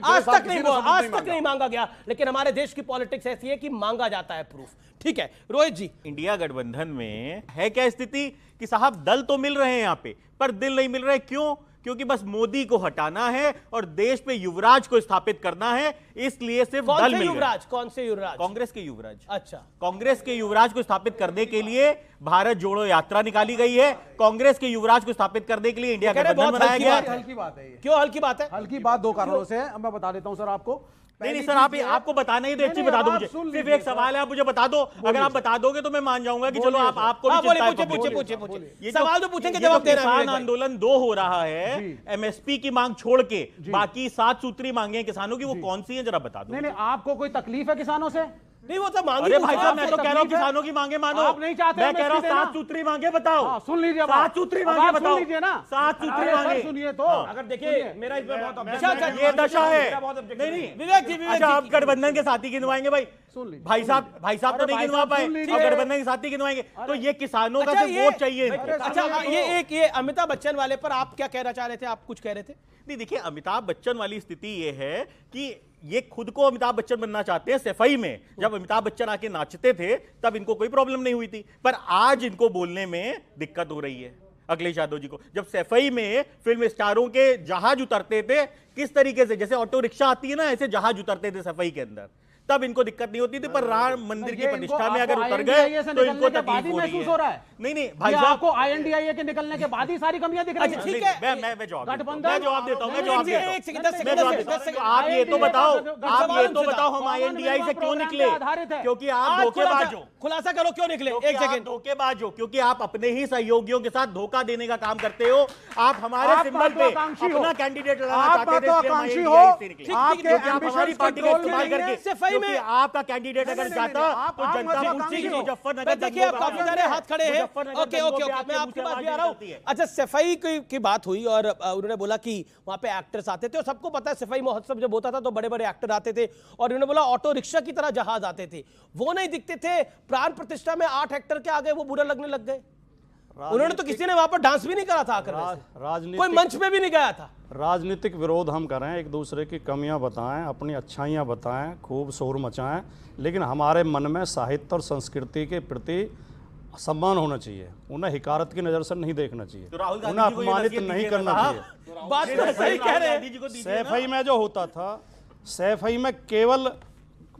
आज तक नहीं मांगा गया, लेकिन हमारे देश की पॉलिटिक्स ऐसी है कि मांगा जाता है प्रूफ। ठीक है रोहित जी, इंडिया गठबंधन में है क्या स्थिति कि साहब दल तो मिल रहे हैं यहां पे, पर दिल नहीं मिल रहे। क्यों? क्योंकि बस मोदी को हटाना है और देश पे युवराज को स्थापित करना है, इसलिए सिर्फ दल मिल रहे हैं। कौन से युवराज? कांग्रेस के युवराज। अच्छा, कांग्रेस के युवराज को स्थापित करने के लिए भारत जोड़ो यात्रा निकाली गई है, कांग्रेस के युवराज को स्थापित करने के लिए इंडिया गठबंधन बनाया गया। हल्की बात है। क्यों हल्की बात है? हल्की बात दो कारणों से है, मैं बता देता हूं सर आपको। नहीं सर, आपको बताना ही तो एक चीज बता दो मुझे, सिर्फ एक सवाल है, आप मुझे बता दो। अगर आप बता दोगे तो मैं मान जाऊंगा कि चलो आपको पूछे सवाल तो पूछेंगे, जवाब दे रहे हैं। किसान आंदोलन 2 हो रहा है, एमएसपी की मांग छोड़ के बाकी 7 सूत्री मांगे किसानों की, वो कौन सी है जरा बता दो। नहीं, आपको कोई तकलीफ है किसानों से? नहीं, वो तो मांगे। अरे भाई साहब, मैं तो कह रहा हूँ किसानों की मांगे मानो। आप नहीं चाहते? मैं कह रहा हूँ 7 सूत्री मांगे बताओ। सुन लीजिए, 7 सूत्री मांगे बताओ। सुन लीजिए ना, 7 सूत्री मांगे सुनिए तो। अगर देखिए मेरा इसमें बहुत ये दशा है। नहीं विवेक जी, आप गठबंधन के साथी गिनवाएंगे भाई? सुन लीजिए, भाई साहब तो नहीं गिनवा पाए, और गठबंधन के साथी गिनवाएंगे तो ये किसानों का सिर्फ वोट चाहिए। अच्छा, ये अमिताभ बच्चन वाले पर आप क्या कहना चाह रहे थे? आप कुछ कह रहे थे? नहीं देखिए, अमिताभ बच्चन वाली स्थिति ये है कि ये खुद को अमिताभ बच्चन बनना चाहते हैं। सफाई में जब अमिताभ बच्चन आके नाचते थे तब इनको कोई प्रॉब्लम नहीं हुई थी, पर आज इनको बोलने में दिक्कत हो रही है। अखिलेश यादव जी को जब सफाई में फिल्म स्टारों के जहाज उतरते थे, किस तरीके से जैसे ऑटो रिक्शा आती है ना, ऐसे जहाज उतरते थे सफाई के अंदर, तब इनको दिक्कत नहीं होती थी, पर राम मंदिर की प्रतिष्ठा में अगर उतर गए तो इनको तकलीफ हो रही है। नहीं भाई साहब, आपको INDIA के निकलने के बाद ही सारी कमियां दिख रही हैं। ठीक है, मैं जवाब देता हूं। आप ये तो बताओ हम INDI से क्यों निकले? क्योंकि आप धोखेबाज हो। खुलासा करो क्यों निकले। एक सेकंड, धोखेबाज हो क्योंकि आप अपने ही सहयोगियों के साथ धोखा देने का काम करते हो। आप हमारे सिंबल पे अपना कैंडिडेट लगाना चाहते थे, आप हमारी पार्टी का इस्तेमाल करके, क्योंकि आपका कैंडिडेट अगर जाता तो जनता पूछती कि मुजफ्फरनगर। देखिए, आप काफी सारे हाथ खड़े हैं। ओके, मैं आपकी बात भी आ रहा हूं। अच्छा, सफाई की बात हुई और उन्होंने बोला कि वहां पे एक्टर्स आते थे, और सबको पता है सफाई महोत्सव जब होता था तो बड़े बड़े एक्टर आते थे, और उन्होंने बोला ऑटो रिक्शा की तरह जहाज आते थे, वो नहीं दिखते थे। प्राण प्रतिष्ठा में 8 एक्टर के आगे वो बुरा लगने लग गए। उन्होंने तो किसी ने वहां पर डांस भी नहीं करा था, आकर कोई मंच में भी नहीं गया था। राजनीतिक विरोध हम करें, एक दूसरे की कमियां बताएं, अपनी अच्छाइयां बताएं, खूब शोर मचाएं, लेकिन हमारे मन में साहित्य और संस्कृति के प्रति सम्मान होना चाहिए। उन्हें हिकारत की नजर से नहीं देखना चाहिए, उन्हें अपमानित नहीं करना चाहिए। बात तो सही कह रहे हैं। सैफई में जो होता था, सैफई में केवल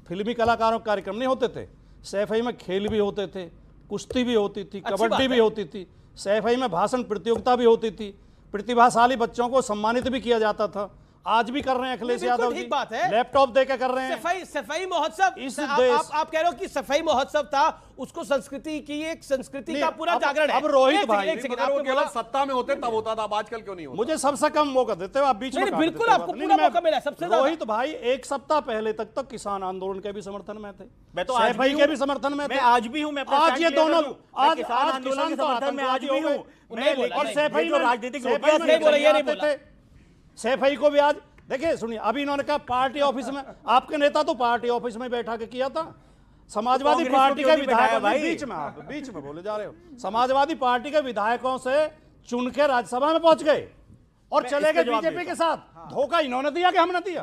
फिल्मी कलाकारों के कार्यक्रम नहीं होते थे, सैफई में खेल भी होते थे, कुश्ती भी होती थी, कबड्डी भी होती थी, सैफई में भाषण प्रतियोगिता भी होती थी, प्रतिभाशाली बच्चों को सम्मानित भी किया जाता था। आज भी कर रहे हैं अखिलेश यादव जी, बात है, लैपटॉप देकर कर रहे हैं। सफाई महोत्सव, आप कह रहे हो कि सफाई महोत्सव था, उसको संस्कृति की एक संस्कृति का पूरा जागरण है। अब रोहित भाई, आपको केवल सत्ता में होते तब होता था, अब आजकल क्यों नहीं होता? मुझे सबसे कम मौका देते हो आप, बीच में बिल्कुल आपको पूरा मौका मिला सबसे ज्यादा। रोहित भाई, 1 सप्ताह पहले तक तो किसान आंदोलन के भी समर्थन में थे, मैं तो सफाई के भी समर्थन में थे, आज भी हूं। मैं आज ये दोनों, आज किसान आंदोलन के समर्थन में आज भी हूं। और सैफई में राजनीतिक नहीं बोला। सैफई को भी आज देखिए, सुनिए, अभी इन्होंने कहा पार्टी ऑफिस में, आपके नेता तो पार्टी ऑफिस में बैठा के किया था। समाजवादी पार्टी के विधायक, बीच में बोले जा रहे हो, समाजवादी पार्टी के विधायकों से चुन के राज्यसभा में पहुंच गए और चले गए बीजेपी के साथ। धोखा इन्होंने दिया कि हमने दिया?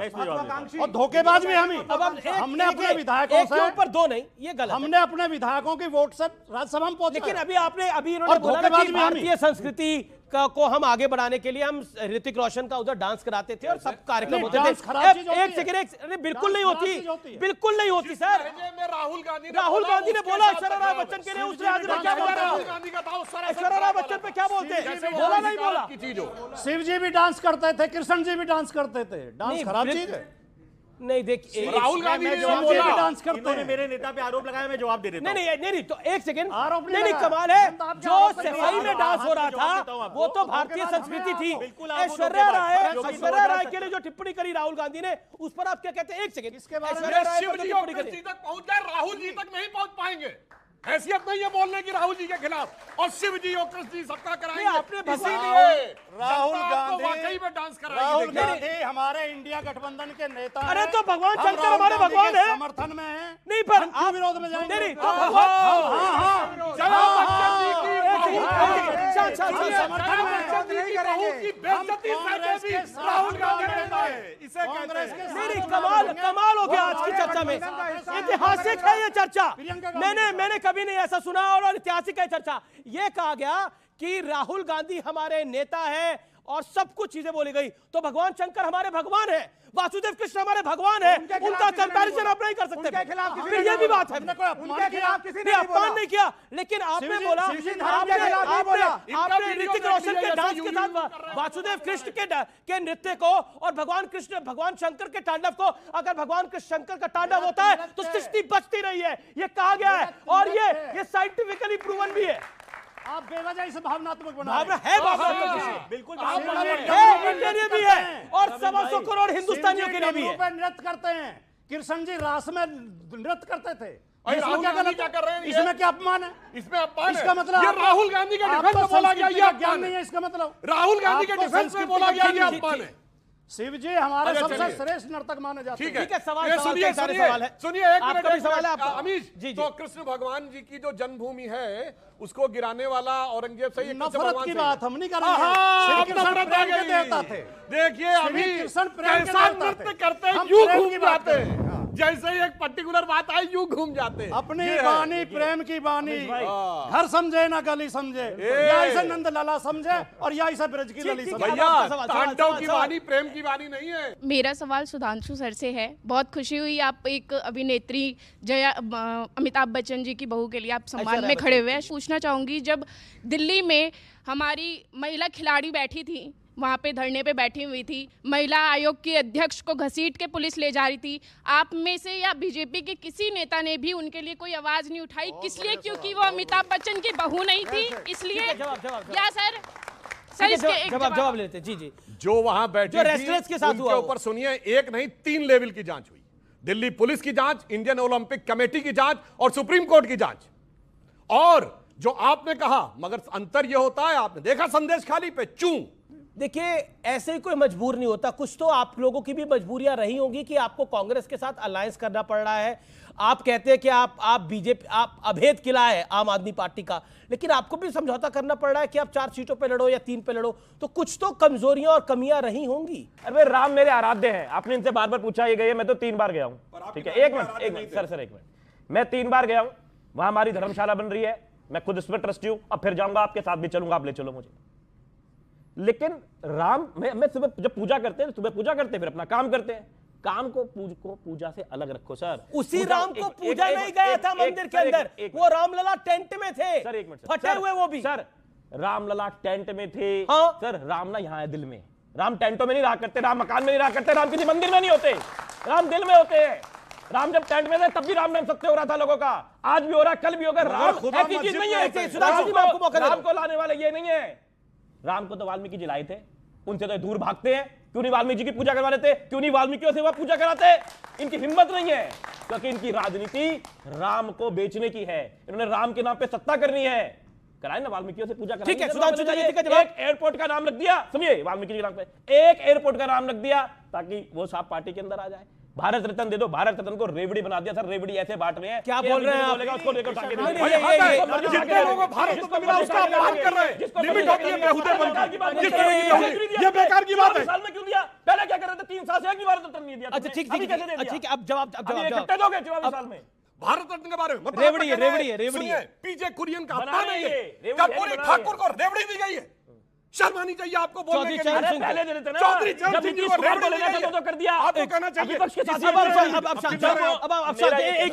और धोखेबाज भी हम ही। हमने अपने विधायकों से ऊपर दो नहीं, ये गलत। हमने अपने विधायकों की वोट से राज्यसभा में पहुंचे। लेकिन अभी इन्होंने बोला ना कि भारतीय संस्कृति को हम आगे बढ़ाने के लिए हम ऋतिक रोशन का उधर डांस कराते थे और सब कार्यक्रम होते थे। एक सेकंड, बिल्कुल नहीं होती, बिल्कुल नहीं होती सर। राहुल गांधी ने बोला ऐश्वर्या राय बच्चन के लिए, उसने आज क्या बोला? ऐश्वर्या राय बच्चन पे क्या बोलते हैं? बोला नहीं बोला? शिव जी भी डांस करते थे, कृष्ण जी भी डांस करते थे। डांस खराब चीज है? नहीं, देखिए राहुल गांधी ने डांस करते हैं। मेरे नेता पे आरोप लगाया, मैं जवाब दे देता हूं। नहीं, तो एक सेकंड, नहीं कमाल है, जो सफाई में डांस हो रहा था वो तो भारतीय संस्कृति थी। ऐश्वर्या राय के लिए जो टिप्पणी करी राहुल गांधी ने, उस पर आप क्या कहते हैं? एक सेकंड, शिव जी और कृष्ण जी तक पहुंच गए, राहुल जी तक नहीं पहुंच पाएंगे। हैसियत नहीं है बोलने की राहुल जी के खिलाफ, और शिव जी और कृष्ण जी सबका कराएंगे। आपने राहुल गांधी हमारे इंडिया गठबंधन के नेता। अरे तो भगवान शंकर हमारे भगवान है, समर्थन में है। नहीं पर आप विरोध में जाएंगे? नहीं, कमाल हो गया आज की चर्चा में। ऐतिहासिक है ये चर्चा, मैंने कभी नहीं ऐसा सुना। और ऐतिहासिक है चर्चा, ये कहा गया कि राहुल गांधी हमारे नेता है और सब कुछ चीजें बोली गई। तो भगवान शंकर हमारे भगवान है, वासुदेव कृष्ण हमारे भगवान है, उनका कंपैरिजन आप नहीं कर सकते। फिर ये भी बात है, अपमान नहीं किया, लेकिन आपने बोला, आपने ऋतिक रोशन के डांस के साथ वासुदेव कृष्ण के नृत्य को और भगवान शंकर के तांडव को, अगर भगवान कृष्ण शंकर का तांडव होता है तो सृष्टि बचती रही है, ये कहा गया है और ये साइंटिफिकली प्रूवन भी है। आप बेवजह से भावनात्मक बना भावना है, बिल्कुल के लिए भी है और 125 करोड़ हिंदुस्तानियों के लिए भी है। नृत्य करते हैं, कृष्ण जी रास में नृत्य करते थे। इसमें क्या गलत क्या कर रहे हैं? इसमें क्या अपमान है? इसमें अपमान इसका मतलब ये राहुल गांधी के डिफेंस में बोला गया, ये ज्ञान नहीं है इसका मतलब। राहुल गांधी के डिफेंस में बोला गया, ये अपमान है। शिव जी हमारे सबसे श्रेष्ठ नर्तक माने जाते हैं। ठीक है, सवाल सुनिए, एक मिनट अमीश जी। तो कृष्ण भगवान जी की जो जन्मभूमि है उसको गिराने वाला औरंगजेब से नफरत की बात हम नहीं कर रहे हैं। देखिए अभी कैसा नृत्य करते हैं, यूं घूम जाते हैं, जैसे ही एक पर्टिकुलर बात आई यूं घूम जाते हैं। अपनी बानी प्रेम की बानी, घर समझे ना गली समझे, या इसे नंद लाला समझे और या इसे ब्रज की लली समझे। भैया तांडव की बानी प्रेम की बानी नहीं है। मेरा सवाल सुधांशु सर से है। बहुत खुशी हुई, आप एक अभिनेत्री अमिताभ बच्चन जी की बहू के लिए आप सम्मान में खड़े हुए हैं। पूछना चाहूंगी, जब दिल्ली में हमारी महिला खिलाड़ी बैठी थी, वहाँ पे धरने पे बैठी हुई थी, महिला आयोग के अध्यक्ष को घसीट के पुलिस ले जा रही थी, आप में से या बीजेपी के किसी नेता ने भी उनके लिए कोई आवाज नहीं उठाई? किस लिए? क्योंकि वो अमिताभ बच्चन की बहू नहीं थी, इसलिए? क्या सर इसके जवाब लेते। जी, जो वहां बैठी रेस्टलेस के साथ हुआ, ऊपर सुनिए, एक नहीं 3 लेवल की जांच हुई। दिल्ली पुलिस की जांच, इंडियन ओलंपिक कमेटी की जांच और सुप्रीम कोर्ट की जांच। और जो आपने कहा, मगर अंतर यह होता है, आपने देखा संदेश खाली पे चूं। देखिए, ऐसे ही कोई मजबूर नहीं होता, कुछ तो आप लोगों की भी मजबूरियां रही होंगी कि आपको कांग्रेस के साथ अलायंस करना पड़ रहा है। आप कहते हैं कि आप बीजेपी, आप अभेद किला है आम आदमी पार्टी का, लेकिन आपको भी समझौता करना पड़ रहा है कि आप 4 सीटों पे लड़ो या 3 पे लड़ो, तो कुछ तो कमजोरियां और कमियां रही होंगी। अरे राम मेरे आराध्य हैं, आपने इनसे बार बार पूछा, ये गए, मैं तो 3 बार गया हूं। ठीक है, एक मिनट सर, एक मिनट, मैं 3 बार गया हूं, वहां हमारी धर्मशाला बन रही है, मैं खुद इसमें ट्रस्टी हूं, अब फिर जाऊंगा आपके साथ भी चलूंगा, आप ले चलो मुझे। लेकिन राम, मैं सुबह जब पूजा करते हैं, सुबह पूजा करते हैं, फिर अपना काम करते हैं। काम को पूजा से अलग रखो सर। उसी राम को पूजा नहीं गया था मंदिर के अंदर, वो रामलला टेंट में थे सर। एक मिनट, फटे हुए वो भी सर। रामलला टेंट में थे हाँ? सर, रामलला यहाँ है दिल में। राम टेंटों में नहीं रहा करते, राम मकान में नहीं रहा करते, राम किसी मंदिर में नहीं होते, राम दिल में होते हैं। राम जब टेंट में थे तब भी राम नाम सत्य हो रहा था लोगों का, आज भी हो रहा, कल भी होगा। राम ऐसी चीज नहीं है, राम को लाने वाले ये नहीं है। राम को तो वाल्मीकि जी लाए थे, उनसे तो दूर भागते हैं। क्यों नहीं वाल्मीकि जी की पूजा करवा लेते? क्यों नहीं वाल्मीकियों से वह पूजा कराते? इनकी हिम्मत नहीं है, क्योंकि इनकी राजनीति राम को बेचने की है। इन्होंने राम के नाम पे सत्ता करनी है, कराए ना, वाल्मीकियों से पूजा ठीक है, एक एयरपोर्ट का नाम रख दिया, समझिए वाल्मीकि के नाम पे एक एयरपोर्ट का नाम रख दिया ताकि वो साहब पार्टी के अंदर आ जाए। भारत रत्न दे दो, भारत रत्न को रेवड़ी बना दिया सर, रेवड़ी ऐसे बांट रहे हैं। क्या बोल रहे हैं आप? उसको लेकर जितने लोगों भारत रत्न मिला उसका अपमान कर रहे हैं, लिमिट होती है बेहुदेपन की, ये बेकार की बात है। साल में क्यों दिया? पहले क्या कर रहे थे? 3 साल से एक भी भारत रत्न नहीं दिया। अच्छा ठीक है, अब जवाब इकट्ठे दोगे 24 साल में? भारत रत्न के बारे में रेवड़ी है। पीजे कुरियन का अपमान है ये। कर्पूरी ठाकुर को रेवड़ी दी गई है, शर्म आनी चाहिए आपको बोलने के लिए। पहले दे देते ना, चौधरी चरण सिंह जी को रेवड़ी दी गई है, तो कर दिया। आपको कहना चाहिए।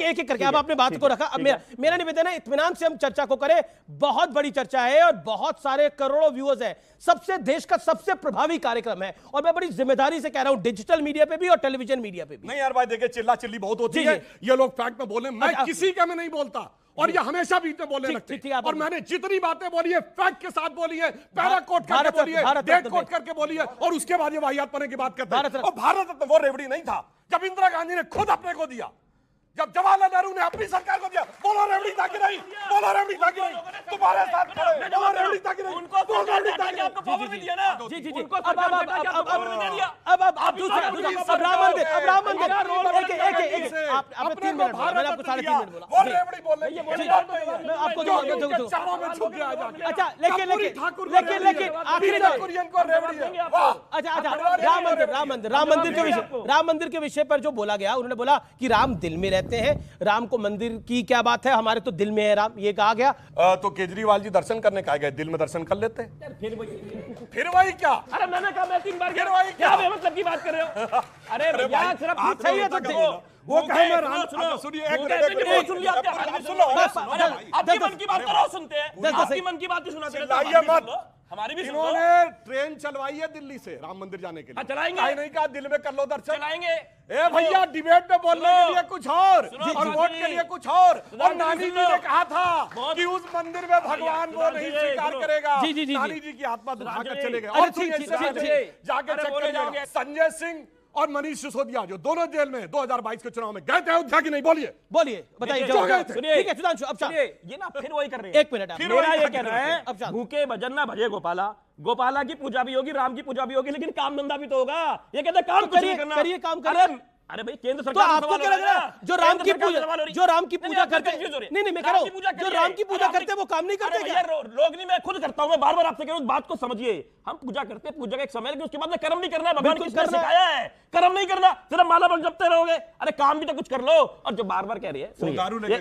एक करके अब आपने बात को रखा। अब मेरा निवेदन है इत्मीनान से हम चर्चा को करें। बहुत बड़ी चर्चा है और बहुत सारे करोड़ों व्यूअर्स हैं, सबसे देश का सबसे प्रभावी कार्यक्रम है और मैं बड़ी जिम्मेदारी से कह रहा हूं, डिजिटल मीडिया पे भी और टेलीविजन मीडिया पे भी। नहीं यार भाई, देखिए चिल्ला चिल्ली बहुत होती है, ये लोग फैक्ट में बोले, मैं किसी का मैं नहीं बोलता और ये हमेशा बीच में बोलने लगते हैं। और मैंने जितनी बातें बोली है फैक्ट के साथ बोली है, पैरा कोट करके बोली है, डेट कोट करके बोली है और उसके बाद ये वाहियात पने की बात करते हैं। और भारत रत्न वो रेवड़ी नहीं था जब इंदिरा गांधी ने खुद अपने को दिया, जब जवाहरलाल नेहरू ने अपनी सरकार को दिया। बोलो रेवड़ी था कि नहीं? बोलो रेवड़ी था कि नहीं? तुम्हारे साथ खड़े, बोलो रेवड़ी था कि नहीं? उनको रेवड़ी था कि आपको पावर नहीं दिया ना? जी उनको अब राम मंदिर आप 3 मिनट बोला, मैंने आपको 3.5 मिनट बोला। वो रेवड़ी बोलने की मैं आपको चारों में छुप गया जाके। अच्छा लेकिन आखिरी राम मंदिर के विषय पर जो बोला गया, उन्होंने बोला कि राम दिल में रहते हैं, राम को मंदिर की क्या बात है, हमारे तो दिल में है राम, ये कहा गया। तो केजरीवाल जी दर्शन करने कहा गए, दिल में दर्शन कर लेते हैं। फिर वही क्या? अरे मैंने कहा मैं 3 बार क्या मतलब की बात कर रहे हो? अरे भैया सिर्फ सही है तो वो कहे मैं राम, सुनिए एक मिनट सुन लिया आपकी मन की बात तो रोज सुनते हैं, आपकी मन की बात ही सुनाते हैं। हमारी भी इन्होंने ट्रेन चलवाई है दिल्ली से राम मंदिर जाने के लिए। चलाएंगे नहीं कहा दिल में कर लो दर्शन, चलाएंगे। ए भैया डिबेट में बोलने के लिए कुछ और वोट के लिए कुछ और नानी जी ने कहा था कि उस मंदिर में भगवान वो नहीं स्वीकार करेगा। नानी जी की आत्मा दुखाकर चले गए। और जाके चेक करिए, संजय सिंह और मनीष सिसोदिया जो दोनों जेल में 2022 के चुनाव में गए थे अयोध्या की नहीं, बोलिए बताइए। ठीक है सुधांशु, अब ये ना फिर वही कर रहे हैं। 1 मिनट मेरा ये कहना है, भूखे भजन ना भजे गोपाला, गोपाला की पूजा भी होगी, राम की पूजा भी होगी, लेकिन काम धंधा भी तो होगा। ये कहते काम करिए, काम करिए। अरे भाई केंद्र सरकार, तो आपको क्या लग रहा है जो राम की पूजा करते हैं, नहीं मैं कह रहा हूं जो राम की पूजा करते हैं वो काम नहीं करते क्या? लोग नहीं, मैं खुद करता हूं, मैं बार बार आपसे कह रहा हूं, बात को समझिए। हम पूजा करते हैं, पूजा का एक समय है, उसके बाद में कर्म नहीं करना है। भगवान किसने सिखाया है कर्म नहीं करना? सिर्फ माला बन जपते रहोगे? अरे काम भी तो कुछ कर लो। और जो बार बार कह रही है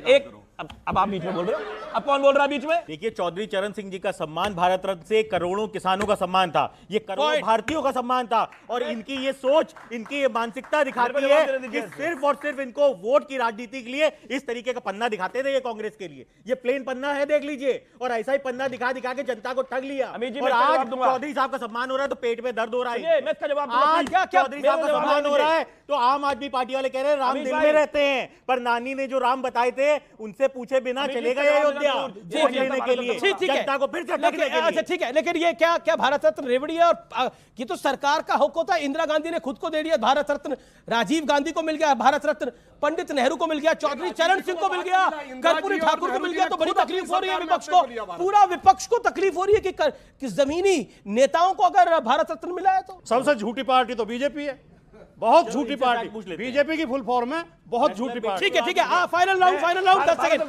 एक, अब आप बीच में बोल रहे हो, अब कौन बोल रहा है बीच में? देखिए चौधरी चरण सिंह जी का सम्मान भारत रत्न से करोड़ों किसानों का सम्मान था, ये करोड़ों भारतीयों का सम्मान था। और इनकी ये सोच, इनकी ये मानसिकता दिखाती है कि सिर्फ और सिर्फ इनको वोट की राजनीति के लिए इस तरीके का पन्ना दिखाते थे ये कांग्रेस के लिए। ये प्लेन पन्ना है, देख लीजिए। और ऐसा ही पन्ना दिखा दिखा के जनता को ठग लिया। और आज चौधरी साहब का सम्मान हो रहा है तो पेट में दर्द हो रहा है। आज चौधरी साहब का सम्मान हो रहा है तो आम आदमी पार्टी वाले कह रहे हैं राम दिल में रहते हैं, पर नानी ने जो राम बताए थे उनसे पूछे बिना चले गए अयोध्या वोट लेने के लिए, जनता को फिर से ठगने के लिए। अच्छा ठीक है, लेकिन ये क्या भारत रत्न रेवड़ी है? और ये तो सरकार का हक होता है। इंदिरा गांधी ने खुद को दे दिया भारत रत्न, राजीव गांधी को मिल गया भारत रत्न, पंडित नेहरू को मिल गया, चौधरी चरण सिंह को मिल गया, कर्पूरी ठाकुर को मिल गया। तो बड़ी तकलीफ हो रही है विपक्ष को, पूरा विपक्ष को तकलीफ हो रही है कि जमीनी नेताओं को अगर भारत रत्न मिला है तो। सबसे झूठी पार्टी तो बीजेपी है, बहुत झूठी पार्टी। बीजेपी की फुल फॉर्म है, बहुत झूठी पार्टी। ठीक है फाइनल राउंड 10 सेकंड,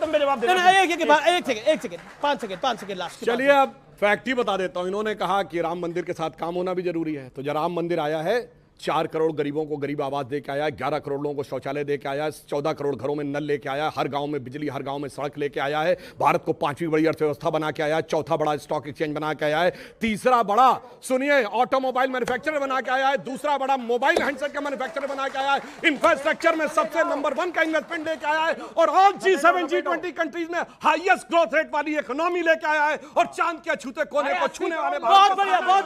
एक सेकंड 5 सेकंड लास्ट। चलिए अब फैक्ट ही बता देता हूं। इन्होंने कहा कि राम मंदिर के साथ काम होना भी जरूरी है, तो जब राम मंदिर आया है 4 करोड़ गरीबों को गरीब आवास दे के आया, 11 करोड़ लोगों को शौचालय दे के आया, 14 करोड़ घरों में नल लेके आया, हर गांव में बिजली, हर गांव में सड़क लेके आया है, भारत को 5वीं बड़ी अर्थव्यवस्था बना के आया है, 4था बड़ा स्टॉक एक्सचेंज बना के आया है, 3रा बड़ा सुनिए ऑटोमोबाइल मैन्युफैक्चरर बना के आया है, 2रा बड़ा मोबाइल हैंडसेट का मैन्युफैक्चरर बना के आया है, इंफ्रास्ट्रक्चर में सबसे नंबर 1 का इन्वेस्टमेंट लेके आया है, और ऑल G7 G20 कंट्रीज में हाईएस्ट ग्रोथ रेट वाली इकोनॉमी लेके आया है, और चांद के छूते कोने को छूने वाले। बहुत बढ़िया बहुत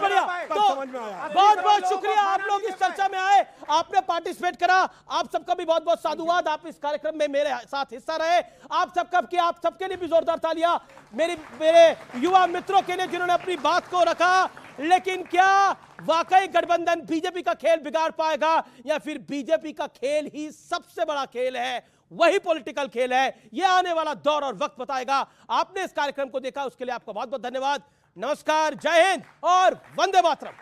बहुत शुक्रिया, आप लोग इस चर्चा में आए, आपने पार्टिसिपेट करा, आप सबका भी बहुत बहुत साधुवाद। आप इस कार्यक्रम में मेरे साथ हिस्सा रहे, आप सबके लिए भी जोरदार तालियां मेरे युवा मित्रों के लिए जिन्होंने अपनी बात को रखा। लेकिन क्या वाकई गठबंधन बीजेपी का खेल बिगाड़ पाएगा या फिर बीजेपी का खेल ही सबसे बड़ा खेल है? वही पॉलिटिकल खेल है। यह आने वाला दौर और वक्त बताएगा। आपने इस कार्यक्रम को देखा, उसके लिए आपका बहुत बहुत धन्यवाद। नमस्कार, जय हिंद और वंदे मातरम।